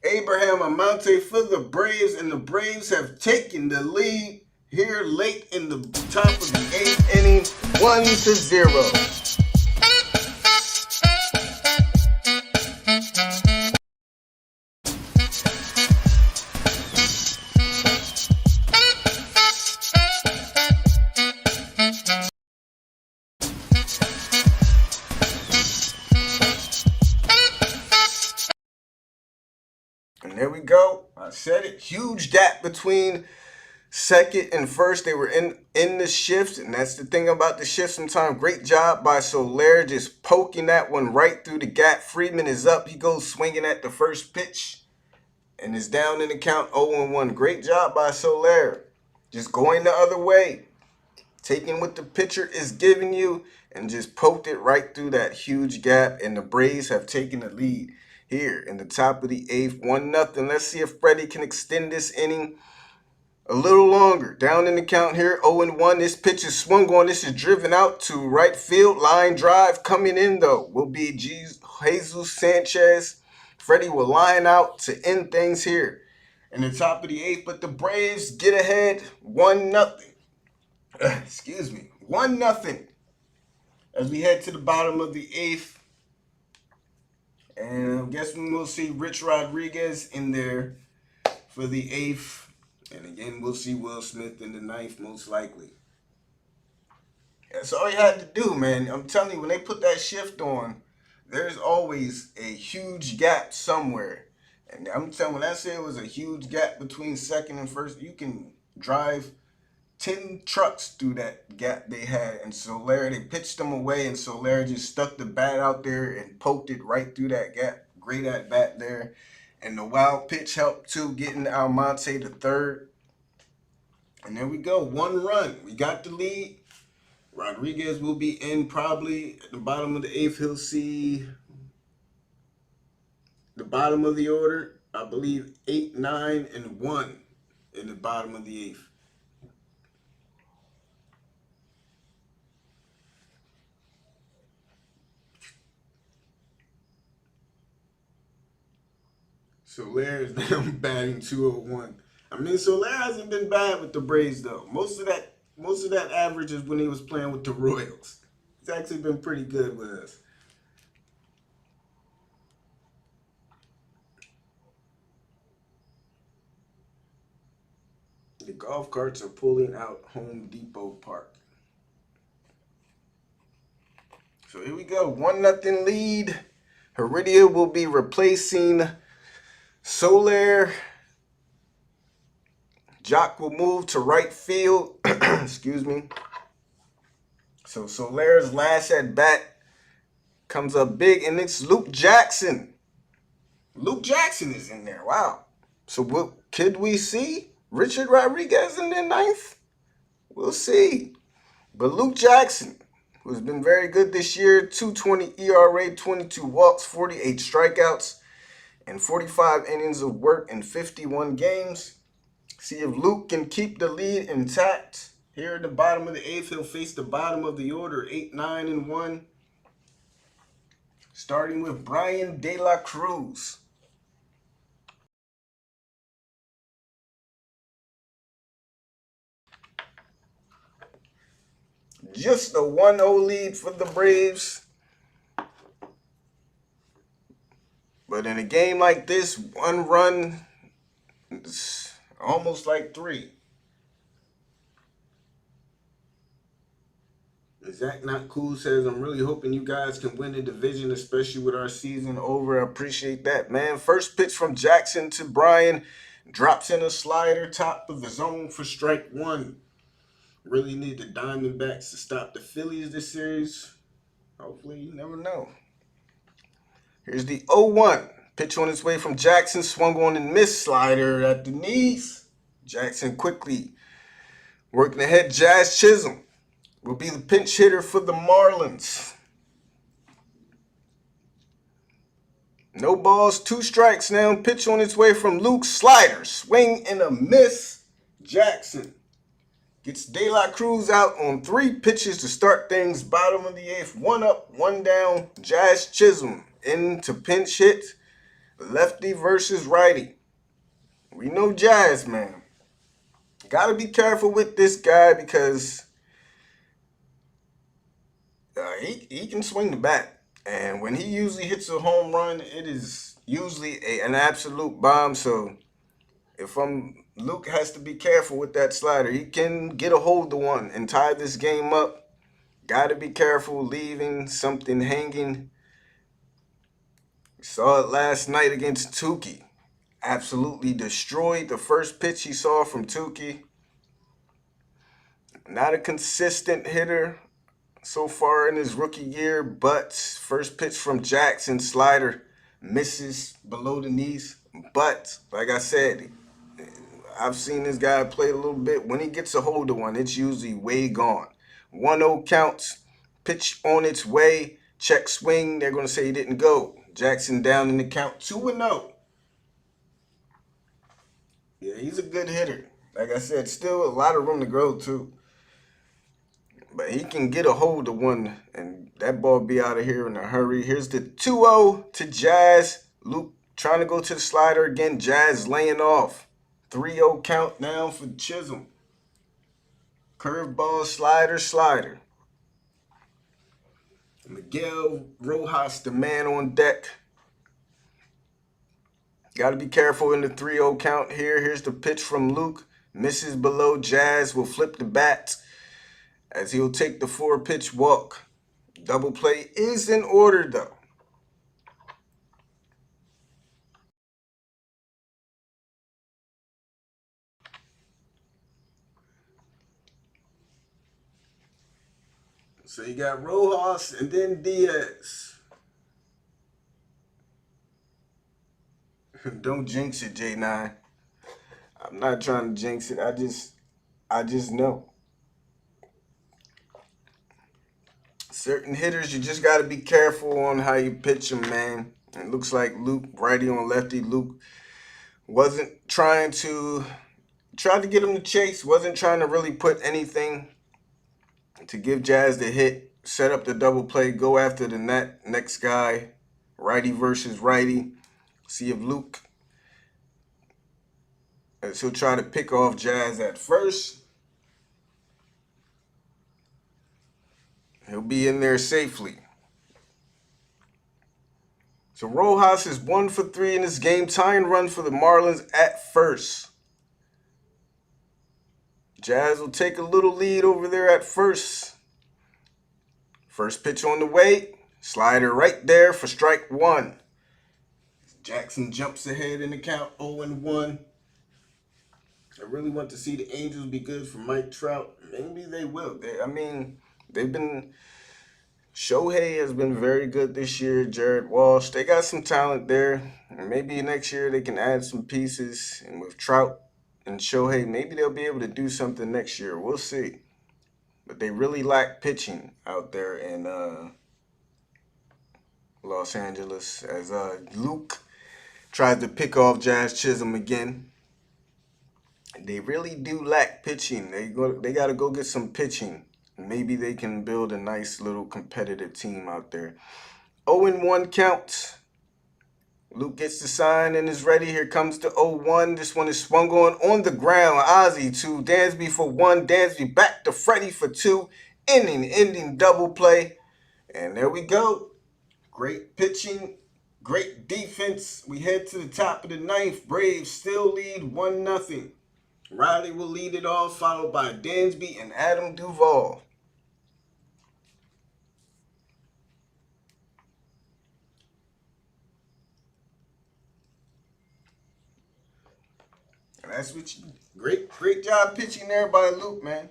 Abraham Almonte for the Braves, and the Braves have taken the lead here late in the top of the 8th inning, 1-0. And there we go. I said it. Huge gap between second and first. They were in the shift, and that's the thing about the shift sometimes. Great job by Soler just poking that one right through the gap. Freeman is up. He goes swinging at the first pitch and is down in the count 0-1. Great job by Soler. Just going the other way. Taking what the pitcher is giving you and just poked it right through that huge gap, and the Braves have taken the lead here in the top of the 8th, 1-0. Let's see if Freddie can extend this inning a little longer. Down in the count here, 0-1. This pitch is swung on. This is driven out to right field. Line drive coming in, though, will be Jesus Sanchez. Freddie will line out to end things here in the top of the 8th, but the Braves get ahead 1-0. Excuse me, 1-0 as we head to the bottom of the 8th. And I'm guessing we'll see Rich Rodriguez in there for the 8th. And again, we'll see Will Smith in the 9th, most likely. That's all you had to do, man. I'm telling you, when they put that shift on, there's always a huge gap somewhere. And I'm telling you, when I say it was a huge gap between second and first, you can drive 10 trucks through that gap they had. And Soler, they pitched them away, and Soler just stuck the bat out there and poked it right through that gap. Great at bat there. And the wild pitch helped too, getting Almonte to third. And there we go, 1 run. We got the lead. Rodriguez will be in probably at the bottom of the 8th. He'll see the bottom of the order. I believe 8, 9, and 1 in the bottom of the 8th. Soler is now batting 201. I mean, Soler hasn't been bad with the Braves though. Most of that average is when he was playing with the Royals. He's actually been pretty good with us. The golf carts are pulling out Home Depot Park. So here we go. 1-0 lead. Heredia will be replacing Soler. Jock will move to right field. Excuse me. So Soler's last at bat comes up big, and it's Luke Jackson. Luke Jackson is in there. Wow. So what could we see? Richard Rodriguez in the ninth? We'll see. But Luke Jackson, who's been very good this year, 2.20 ERA, 22 walks, 48 strikeouts, and 45 innings of work in 51 games. See if Luke can keep the lead intact. Here at the bottom of the eighth, he'll face the bottom of the order, 8, 9, and 1. Starting with Brian De La Cruz. Just a 1-0 lead for the Braves. But in a game like this, 1 run is almost like 3. Zach Not Cool says, I'm really hoping you guys can win the division, especially with our season over. I appreciate that, man. First pitch from Jackson to Brian. Drops in a slider, top of the zone for strike 1. Really need the Diamondbacks to stop the Phillies this series. Hopefully, you never know. Here's the 0-1. Pitch on its way from Jackson. Swung on and missed. Slider at the knees. Jackson quickly working ahead. Jazz Chisholm will be the pinch hitter for the Marlins. No balls, 2 strikes now. Pitch on its way from Luke. Slider. Swing and a miss. Jackson gets De La Cruz out on 3 pitches to start things. Bottom of the 8th. 1 up, 1 down. Jazz Chisholm in to pinch hit. Lefty versus righty. We know Jazz, man. Got to be careful with this guy because he can swing the bat. And when he usually hits a home run, it is usually an absolute bomb. So if Luke has to be careful with that slider. He can get a hold of one and tie this game up. Got to be careful leaving something hanging. We saw it last night against Tukey. Absolutely destroyed the first pitch he saw from Tukey. Not a consistent hitter so far in his rookie year, but first pitch from Jackson, slider, misses below the knees. But, like I said, I've seen this guy play a little bit. When he gets a hold of one, it's usually way gone. 1-0 counts, pitch on its way, check swing. They're going to say he didn't go. Jackson down in the count, 2-0. Yeah, he's a good hitter. Like I said, still a lot of room to grow, too. But he can get a hold of one, and that ball be out of here in a hurry. Here's the 2-0 to Jazz. Luke trying to go to the slider again. Jazz laying off. 3-0 count now for Chisholm. Curveball, slider. Miguel Rojas, the man on deck. Got to be careful in the 3-0 count here. Here's the pitch from Luke. Misses below. Jazz will flip the bat as he'll take the 4-pitch walk. Double play is in order, though. So you got Rojas and then Diaz. Don't jinx it, J9. I'm not trying to jinx it. I just know. Certain hitters, you just got to be careful on how you pitch them, man. It looks like Luke, righty on lefty. Luke wasn't tried to get him to chase. Wasn't trying to really put anything to give Jazz the hit. Set up the double play. Go after the next guy. Righty versus righty. See if Luke as he'll try to pick off Jazz at first. He'll be in there safely. So Rojas is 1 for 3 in this game. Tying run for the Marlins at first. Jazz will take a little lead over there at first. First pitch on the way. Slider right there for strike one. Jackson jumps ahead in the count 0-1. I really want to see the Angels be good for Mike Trout. Maybe they will. They've been... Shohei has been very good this year. Jared Walsh, they got some talent there. And maybe next year they can add some pieces. And with Trout and Shohei, maybe they'll be able to do something next year. We'll see. But they really lack pitching out there in Los Angeles as Luke tries to pick off Jazz Chisholm again. They really do lack pitching. They got to go get some pitching. Maybe they can build a nice little competitive team out there. 0-1 count. Luke gets the sign and is ready. Here comes the 0-1. This one is swung on the ground. Ozzie to Dansby for 1. Dansby back to Freddie for 2. Ending double play. And there we go. Great pitching. Great defense. We head to the top of the ninth. Braves still lead 1-0. Riley will lead it off, followed by Dansby and Adam Duvall. And that's what great job pitching there by Luke, man.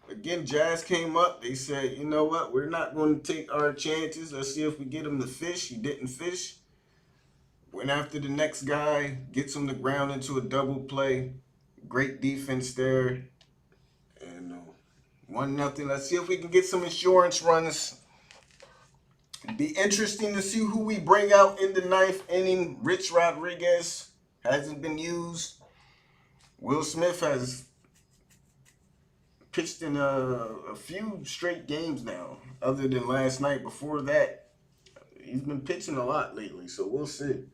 Again, Jazz came up. They said, you know what? We're not going to take our chances. Let's see if we get him to fish. He didn't fish. Went after the next guy. Gets him to ground into a double play. Great defense there. And 1-0. Let's see if we can get some insurance runs. It'd be interesting to see who we bring out in the ninth inning. Rich Rodriguez hasn't been used. Will Smith has pitched in a few straight games now, other than last night. Before that, he's been pitching a lot lately, so we'll see.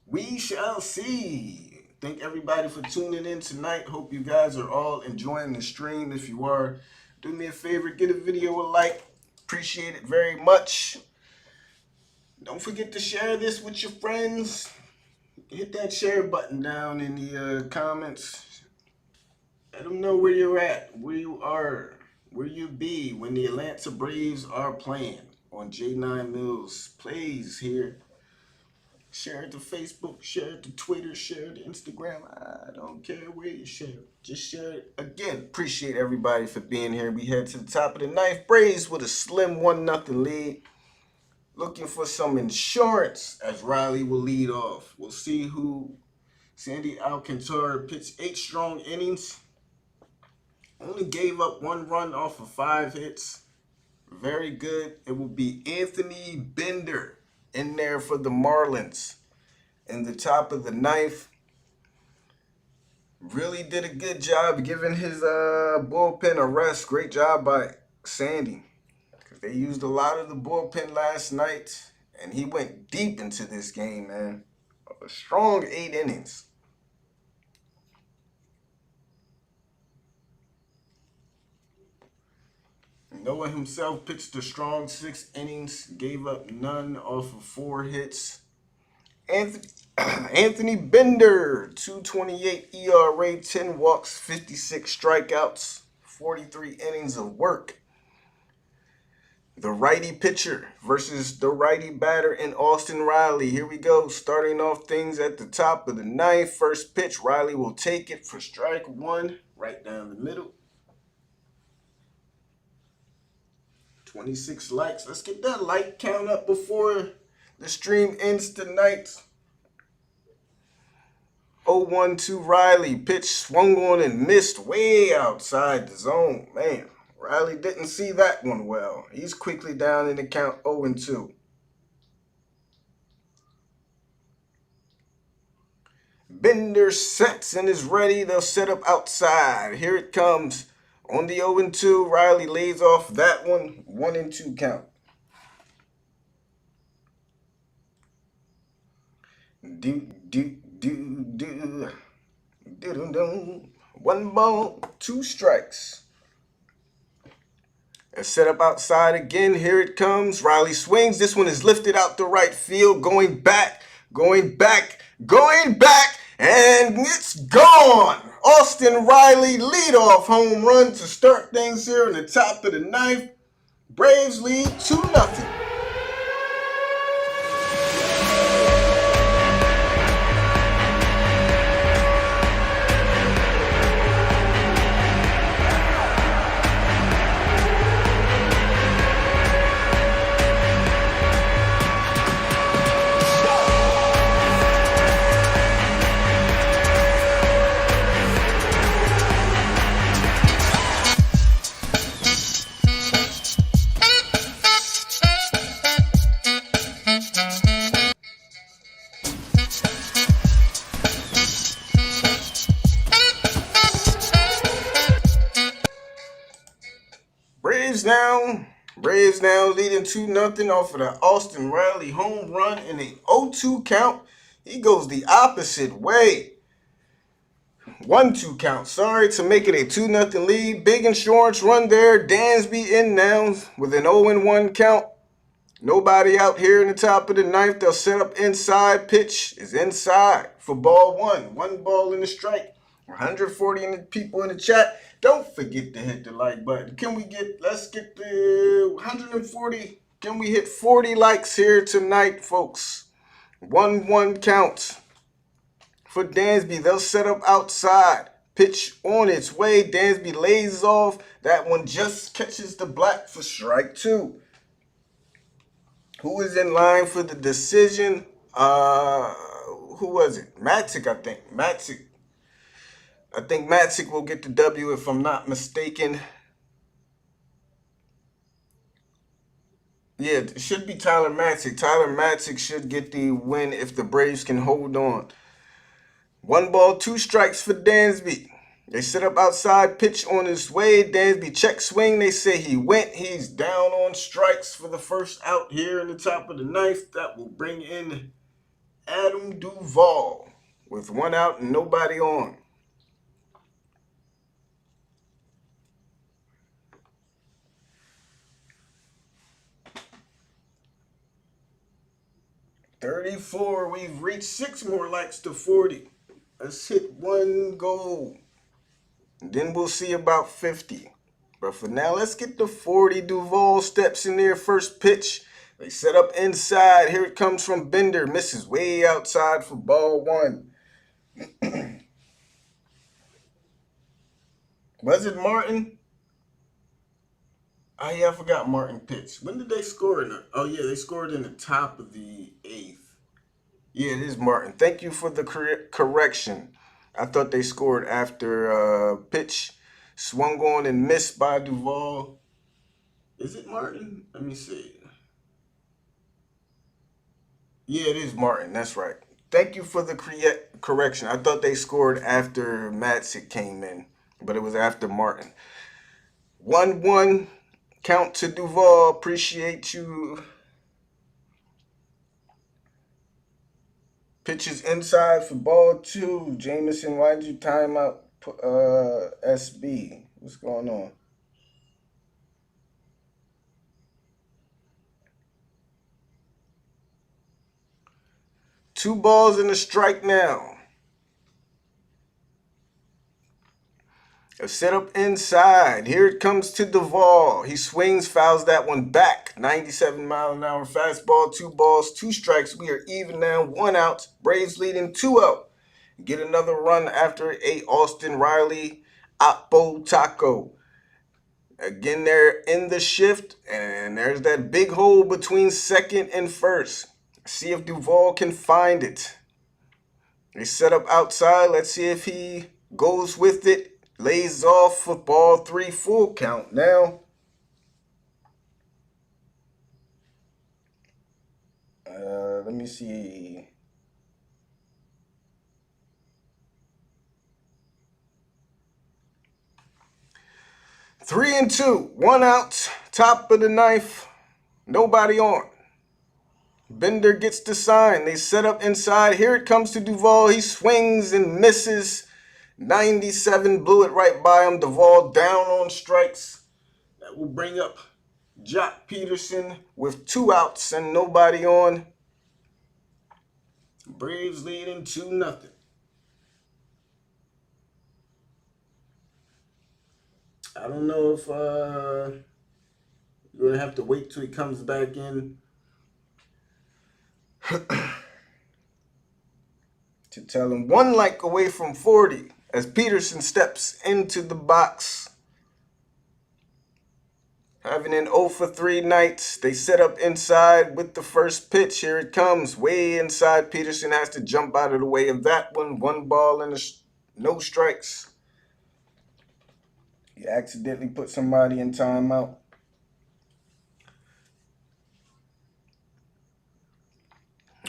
We shall see. Thank everybody for tuning in tonight. Hope you guys are all enjoying the stream. If you are, do me a favor, give the video a like. Appreciate it very much. Don't forget to share this with your friends. Hit that share button down in the comments. Let them know where you're at, where you are, where you be when the Atlanta Braves are playing on J9 Mills Plays here. Share it to Facebook, share it to Twitter, share it to Instagram. I don't care where you share it. Just share it. Again, appreciate everybody for being here. We head to the top of the ninth. Braves with a slim 1-0 lead. Looking for some insurance as Riley will lead off. We'll see who Sandy Alcantara pitched 8 strong innings. Only gave up 1 run off of 5 hits. Very good. It will be Anthony Bender in there for the Marlins in the top of the ninth. Really did a good job giving his bullpen a rest. Great job by Sandy. They used a lot of the bullpen last night, and he went deep into this game, man. A strong 8 innings. Noah himself pitched a strong 6 innings, gave up none off of 4 hits. Anthony Bender, 2.28 ERA, 10 walks, 56 strikeouts, 43 innings of work. The righty pitcher versus the righty batter in Austin Riley. Here we go. Starting off things at the top of the ninth. First pitch, Riley will take it for strike 1, right down the middle. 26 likes. Let's get that like count up before the stream ends tonight. 0-1 to Riley. Pitch swung on and missed way outside the zone. Man. Riley didn't see that one well. He's quickly down in the count 0-2. Bender sets and is ready. They'll set up outside. Here it comes. On the 0-2, Riley lays off that one. 1-2 count. Do, do, do, do. Do. 1 ball, 2 strikes. A setup outside again. Here it comes. Riley swings. This one is lifted out the right field. Going back, going back, going back. And it's gone. Austin Riley leadoff home run to start things here in the top of the ninth. Braves lead 2-0. Braves now leading 2-0 off of the Austin Riley home run in a 0-2 count. He goes the opposite way. 1-2 count, sorry, to make it a 2-0 lead. Big insurance run there. Dansby in now with an 0-1 count. Nobody out here in the top of the ninth. They'll set up inside. Pitch is inside for ball one. 1 ball in the strike. 140 people in the chat. Don't forget to hit the like button. Let's get the 140. Can we hit 40 likes here tonight, folks? 1-1 count for Dansby. They'll set up outside. Pitch on its way. Dansby lays off. That one just catches the black for strike 2. Who is in line for the decision? Who was it? Matic, I think. I think Matic will get the W if I'm not mistaken. Yeah, it should be Tyler Matic. Tyler Matic should get the win if the Braves can hold on. 1 ball, 2 strikes for Dansby. They set up outside, pitch on his way. Dansby check swing. They say he went. He's down on strikes for the first out here in the top of the ninth. That will bring in Adam Duvall with 1 out and nobody on. $34. We've reached 6 more likes to 40. Let's hit 1 goal. And then we'll see about 50. But for now, let's get the 40. Duvall steps in there. First pitch. They set up inside. Here it comes from Bender. Misses way outside for ball 1. Was it Martin? Oh, yeah, I forgot Martin pitched. When did they score in it? Oh, yeah, they scored in the top of the 8th. Yeah, it is Martin. Thank you for the correction. I thought they scored after pitch swung on and missed by Duvall. Is it Martin? Let me see. Yeah, it is Martin. That's right. Thank you for the correction. I thought they scored after Matic came in, but it was after Martin. 1-1 count to Duvall. Appreciate you. Pitches inside for ball 2. Jameson, why'd you time out SB? What's going on? Two balls and a strike now. A setup inside. Here it comes to Duvall. He swings, fouls that one back. 97-mile-an-hour fastball. 2 balls, 2 strikes. We are even now. 1 out. Braves leading 2-0. Get another run after a Austin Riley Oppo Taco. Again, they're in the shift, and there's that big hole between second and first. See if Duvall can find it. They set up outside. Let's see if he goes with it. Lays off for ball 3, full count now. Let me see. Three and 2, 1 out, top of the ninth, nobody on. Bender gets the sign. They set up inside. Here it comes to Duvall. He swings and misses. 97 blew it right by him. Duvall down on strikes. That will bring up Jock Peterson with 2 outs and nobody on. Braves leading 2-0. I don't know if you're going to have to wait till he comes back in to tell him 1 like away from 40 as Peterson steps into the box. Having an 0 for 3 night. They set up inside with the first pitch. Here it comes. Way inside. Peterson has to jump out of the way of that one. 1 ball and no strikes. He accidentally put somebody in timeout.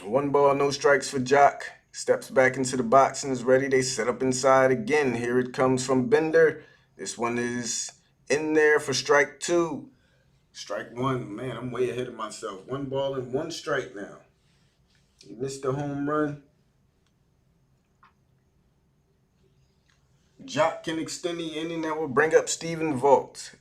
One ball, no strikes for Jock. Steps back into the box and is ready. They set up inside again. Here it comes from Bender. This one is in there for strike 2. Strike 1. Man, I'm way ahead of myself. 1 ball and 1 strike now. He missed the home run. Jock can extend the inning. That will bring up Stephen Vogt.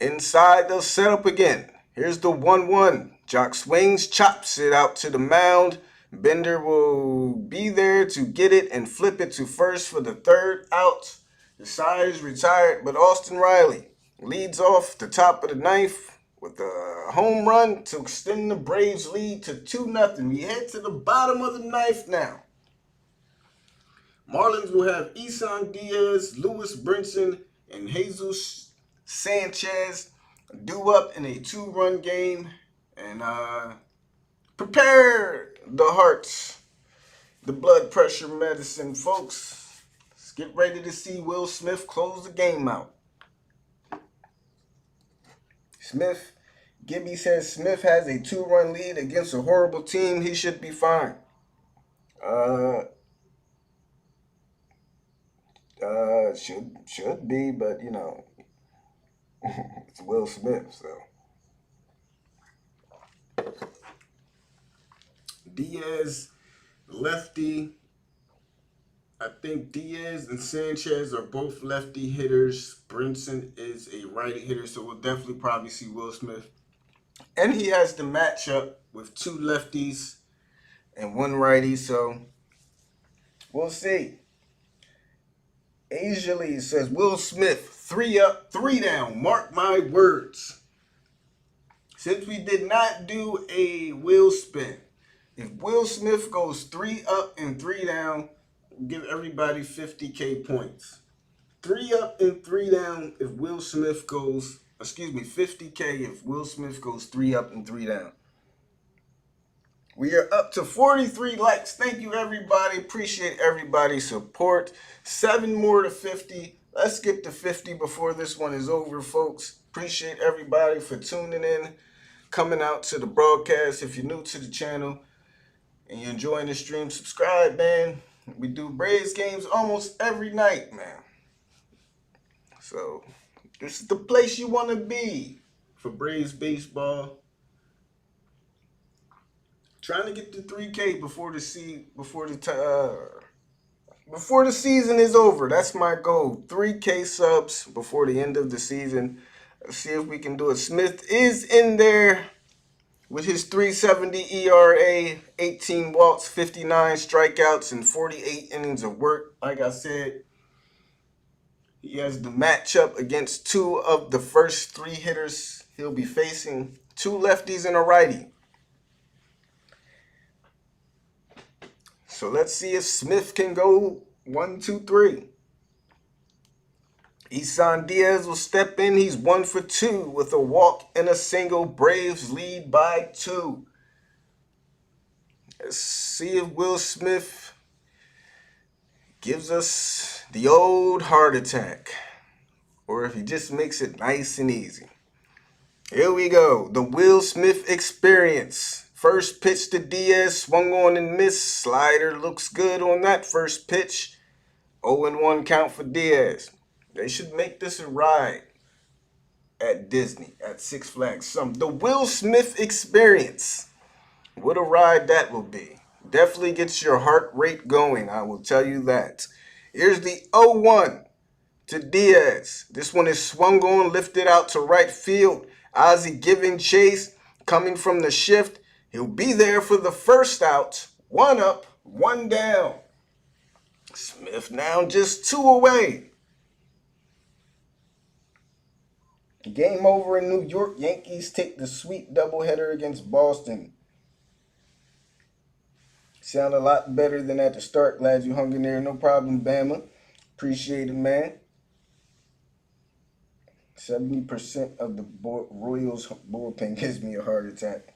Inside, they'll set up again. Here's the 1-1. Jock swings, chops it out to the mound. Bender will be there to get it and flip it to first for the 3rd out. The side is retired, but Austin Riley leads off the top of the 9th with a home run to extend the Braves lead to 2-0. We head to the bottom of the 9th now. Marlins will have Isan Diaz, Lewis Brinson, and Jesus Sanchez due up in a 2-run game. And prepare the hearts, the blood pressure medicine, folks. Let's get ready to see Will Smith close the game out. Gibby says Smith has a 2-run lead against a horrible team. He should be fine. Should be, but you know, it's Will Smith, so. Diaz, lefty. I think Diaz and Sanchez are both lefty hitters. Brinson is a righty hitter, so we'll definitely probably see Will Smith. And he has the matchup with 2 lefties and 1 righty, so we'll see. Asia Lee says Will Smith, 3 up, 3 down. Mark my words. Since we did not do a Will spin, if Will Smith goes 3 up and 3 down, we'll give everybody 50K points. 3 up and 3 down if Will Smith goes, 50K if Will Smith goes 3 up and 3 down. We are up to 43 likes. Thank you, everybody. Appreciate everybody's support. 7 more to 50. Let's get to 50 before this one is over, folks. Appreciate everybody for tuning in, coming out to the broadcast. If you're new to the channel and you're enjoying the stream, subscribe, man. We do Braves games almost every night, man. So this is the place you want to be for Braves baseball. Trying to get to 3K before the season is over. That's my goal. 3K subs before the end of the season. Let's see if we can do it. Smith is in there with his 3.70 ERA, 18 walks, 59 strikeouts, and 48 innings of work. Like I said, he has the matchup against 2 of the first 3 hitters he'll be facing. 2 lefties and a righty. So let's see if Smith can go 1, 2, 3. Isan Diaz will step in. He's 1 for 2 with a walk and a single. Braves lead by 2. Let's see if Will Smith gives us the old heart attack, or if he just makes it nice and easy. Here we go. The Will Smith experience. First pitch to Diaz, swung on and missed. Slider looks good on that first pitch. 0-1 count for Diaz. They should make this a ride at Disney, at Six Flags. The Will Smith experience. What a ride that will be. Definitely gets your heart rate going, I will tell you that. Here's the 0-1 to Diaz. This one is swung on, lifted out to right field. Ozzie giving chase, coming from the shift. He'll be there for the first out. One up, one down. Smith now just two away. Game over in New York. Yankees take the sweep doubleheader against Boston. Sound a lot better than at the start. Glad you hung in there. No problem, Bama. Appreciate it, man. 70% of the Royals bullpen gives me a heart attack.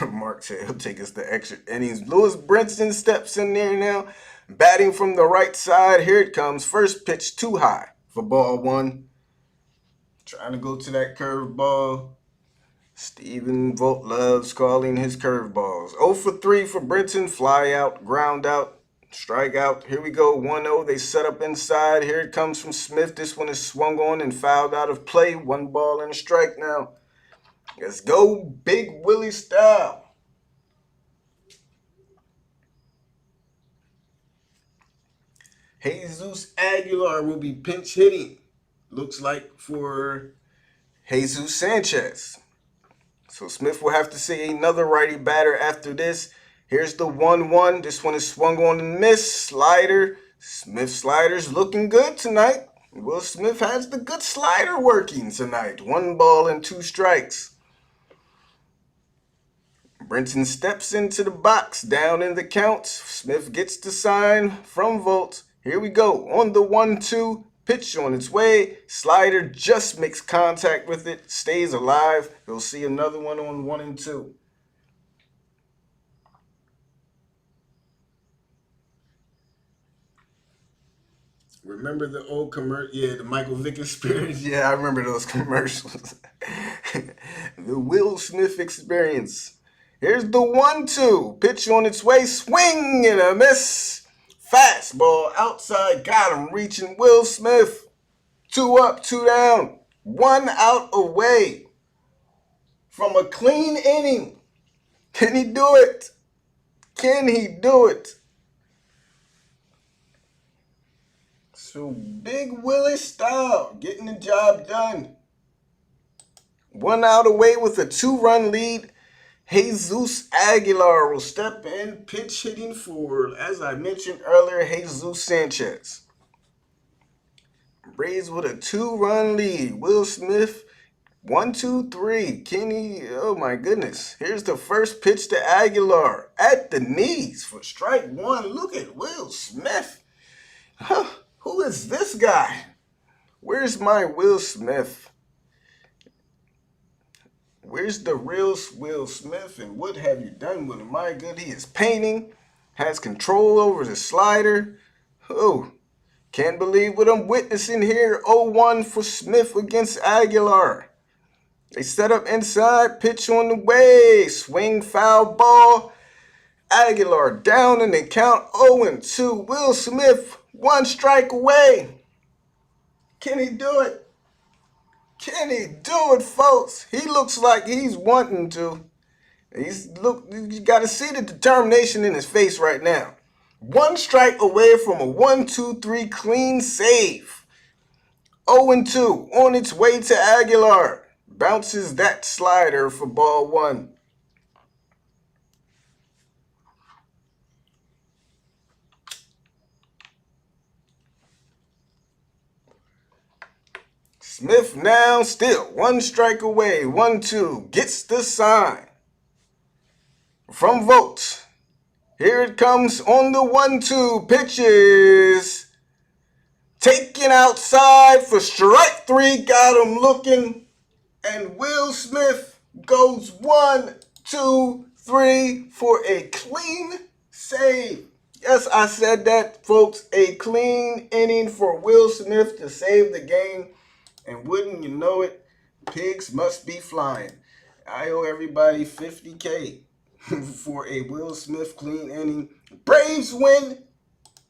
Mark said he'll take us the extra innings. Lewis Brinson steps in there now. Batting from the right side. Here it comes. First pitch too high for ball one. Trying to go to that curveball. Stephen Vogt loves calling his curveballs. 0 for 3 for Brinson. Fly out, ground out, strike out. Here we go. 1-0. They set up inside. Here it comes from Smith. This one is swung on and fouled out of play. 1 ball and a strike now. Let's go Big Willie style. Jesus Aguilar will be pinch hitting. Looks like for Jesus Sanchez. So Smith will have to see another righty batter after this. Here's the 1-1. This one is swung on and missed. Slider. Smith slider's looking good tonight. Will Smith has the good slider working tonight. 1 ball and 2 strikes. Brinson steps into the box, down in the count. Smith gets the sign from Vogt. Here we go. On the 1-2. Pitch on its way. Slider just makes contact with it. Stays alive. You'll see another one on 1 and 2. Remember the old commercial? Yeah, the Michael Vick experience. Yeah, I remember those commercials. The Will Smith experience. Here's the 1-2. Pitch on its way. Swing and a miss. Fastball outside. Got him reaching Will Smith. 2 up, 2 down. 1 out away from a clean inning. Can he do it? Can he do it? So Big Willie style, getting the job done. 1 out away with a 2-run lead. Jesus Aguilar will step in, pitch hitting for, as I mentioned earlier, Jesus Sanchez. Braves with a 2-run lead. Will Smith, 1, 2, 3. Kenny, oh my goodness. Here's the first pitch to Aguilar at the knees for strike 1. Look at Will Smith. Huh, who is this guy? Where's my Will Smith? Where's the real Will Smith, and what have you done with him? My good, he is painting, has control over the slider. Oh, can't believe what I'm witnessing here. 0-1 for Smith against Aguilar. They set up inside, pitch on the way, swing foul ball. Aguilar down in the count, 0-2. Will Smith, 1 strike away. Can he do it? Can he do it, folks? He looks like he's wanting to. You got to see the determination in his face right now. 1 strike away from a 1-2-3 clean save. 0-2 on its way to Aguilar. Bounces that slider for ball 1. Smith now still 1 strike away. 1-2 gets the sign from Vogt. Here it comes on the 1-2. Pitches. Taken outside for strike 3. Got him looking. And Will Smith goes 1, 2, 3 for a clean save. Yes, I said that, folks. A clean inning for Will Smith to save the game. And wouldn't you know it, pigs must be flying. I owe everybody $50K for a Will Smith clean inning. Braves win,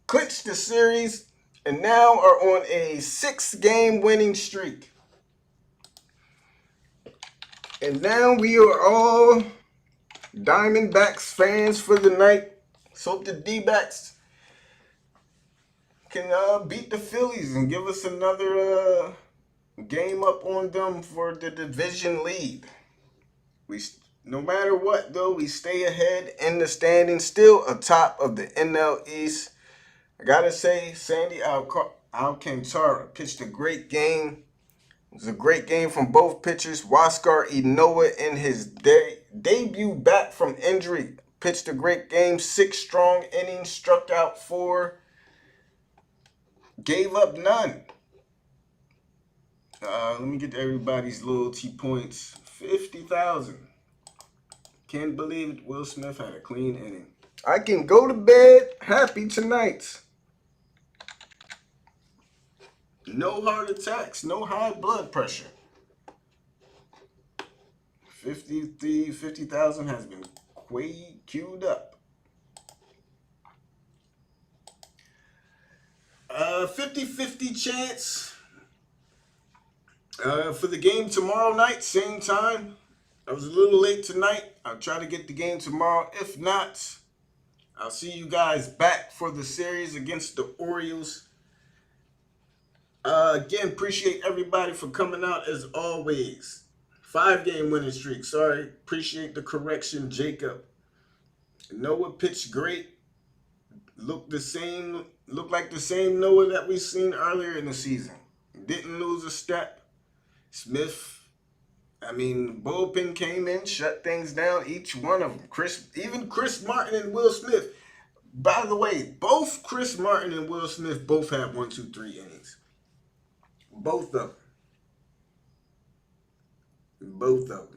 clinch the series, and now are on a 6-game winning streak. And now we are all Diamondbacks fans for the night. Let's hope the D-backs can beat the Phillies and give us another game up on them for the division lead. We, no matter what though, we stay ahead in the standings, still atop of the NL East. I gotta say, Sandy Alcantara pitched a great game. It was a great game from both pitchers. YNoa in his debut back from injury pitched a great game. 6 strong innings, struck out 4, gave up none. Let me get everybody's loyalty points. 50,000. Can't believe it. Will Smith had a clean inning. I can go to bed happy tonight. No heart attacks, no high blood pressure. 50,000 has been queued up. 50-50 chance for the game tomorrow night, same time. I was a little late tonight. I'll try to get the game tomorrow. If not, I'll see you guys back for the series against the Orioles. Again, appreciate everybody for coming out as always. 5-game winning streak. Sorry. Appreciate the correction, Jacob. Noah pitched great. Looked like the same Noah that we seen earlier in the season. Didn't lose a step. Smith, bullpen came in, shut things down, each one of them. Even Chris Martin and Will Smith. By the way, both Chris Martin and Will Smith both have 1, 2, 3 innings. Both of them.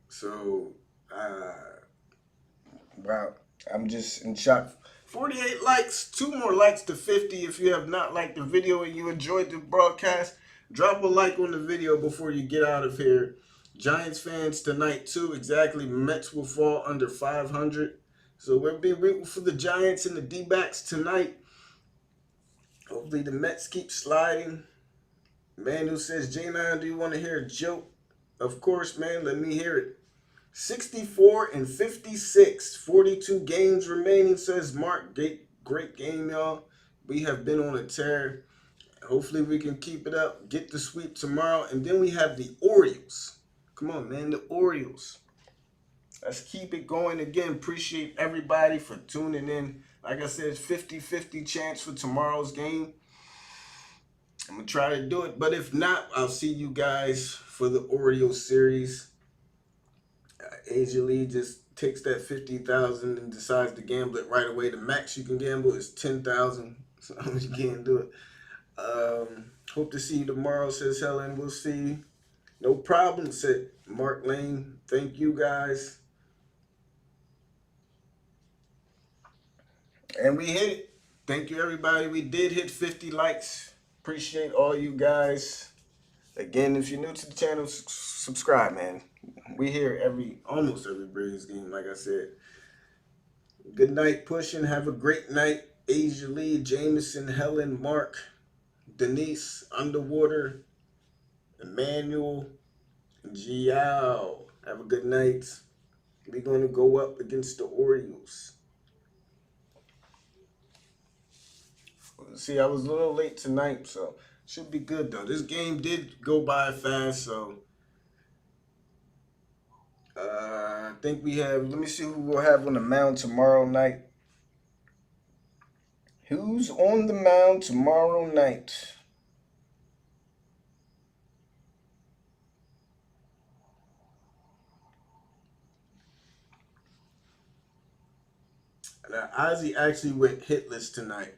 So, wow, I'm just in shock. 48 likes, 2 more likes to 50. If you have not liked the video and you enjoyed the broadcast, drop a like on the video before you get out of here. Giants fans tonight too, exactly. Mets will fall under 500. So we'll be rooting for the Giants and the D-backs tonight. Hopefully the Mets keep sliding. Man who says, J9, do you want to hear a joke? Of course, man, let me hear it. 64-56, 42 games remaining, says Mark. Great game, y'all. We have been on a tear. Hopefully we can keep it up, get the sweep tomorrow. And then we have the Orioles. Come on, man, the Orioles. Let's keep it going. Again, appreciate everybody for tuning in. Like I said, it's 50-50 chance for tomorrow's game. I'm going to try to do it. But if not, I'll see you guys for the Orioles series. Asia Lee just takes that 50,000 and decides to gamble it right away. The max you can gamble is 10,000. So you can't do it. Hope to see you tomorrow, says Helen. We'll see. No problem, said Mark Lane. Thank you, guys. And we hit it. Thank you, everybody. We did hit 50 likes. Appreciate all you guys. Again, if you're new to the channel, subscribe, man. We here almost every Braves game, like I said. Good night, pushing. Have a great night. Asia Lee, Jameson, Helen, Mark, Denise, Underwater, Emmanuel, Giao. Have a good night. We're going to go up against the Orioles. See, I was a little late tonight, so should be good, though. This game did go by fast, so I think we have, let me see who we'll have on the mound tomorrow night. Who's on the mound tomorrow night? Now, Ozzy actually went hitless tonight.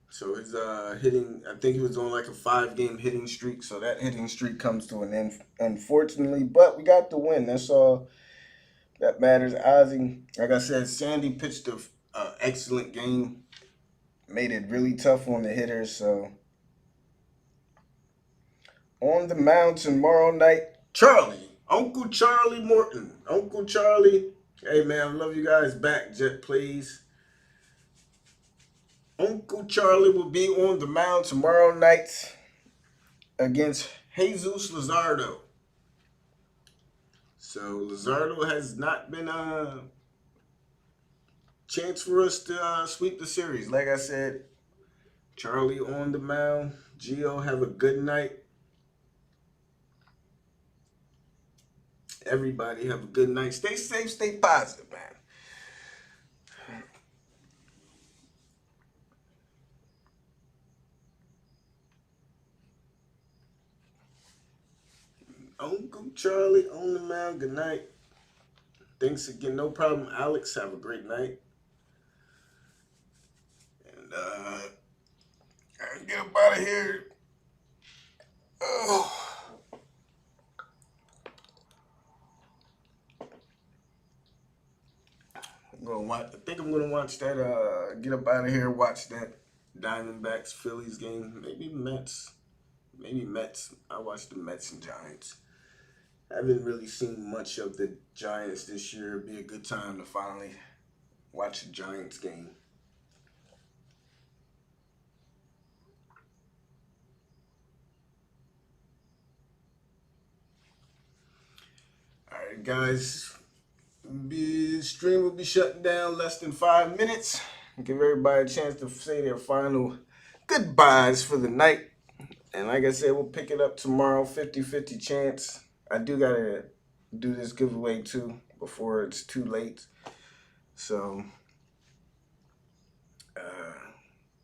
So his hitting, I think he was on like a 5-game hitting streak. So that hitting streak comes to an end, unfortunately. But we got the win. That's all that matters. Ozzy, like I said, Sandy pitched an excellent game. Made it really tough on the hitters. So on the mound tomorrow night, Charlie, Uncle Charlie Morton. Uncle Charlie. Hey, man, I love you guys back, Jet, please. Uncle Charlie will be on the mound tomorrow night against Jesus Luzardo. So Luzardo has not been a chance for us to sweep the series. Like I said, Charlie on the mound. Gio, have a good night. Everybody have a good night. Stay safe, stay positive, man. Uncle Charlie on the mound. Good night. Thanks again. No problem, Alex. Have a great night. And get up out of here. Oh. I'm gonna watch. I think I'm gonna watch that. Get up out of here. Watch that Diamondbacks Phillies game. Maybe Mets. Maybe Mets. I watched the Mets and Giants. I haven't really seen much of the Giants this year. It'd be a good time to finally watch a Giants game. All right, guys. The stream will be shutting down less than 5 minutes. Give everybody a chance to say their final goodbyes for the night. And like I said, we'll pick it up tomorrow, 50-50 chance. I do got to do this giveaway too before it's too late. So,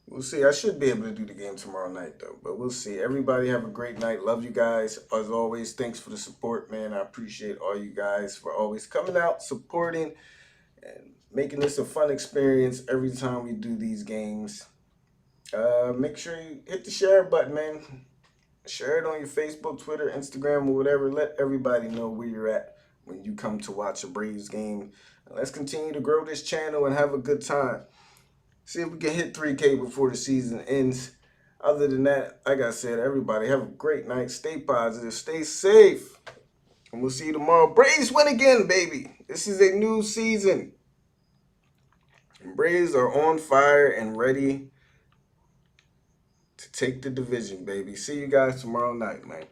we'll see. I should be able to do the game tomorrow night though, but we'll see. Everybody have a great night. Love you guys. As always, thanks for the support, man. I appreciate all you guys for always coming out, supporting, and making this a fun experience every time we do these games. Make sure you hit the share button, man. Share it on your Facebook, Twitter, Instagram, or whatever. Let everybody know where you're at when you come to watch a Braves game. Let's continue to grow this channel and have a good time. See if we can hit 3K before the season ends. Other than that, like I said, everybody have a great night. Stay positive. Stay safe. And we'll see you tomorrow. Braves win again, baby. This is a new season. And Braves are on fire and ready to take the division, baby. See you guys tomorrow night, man.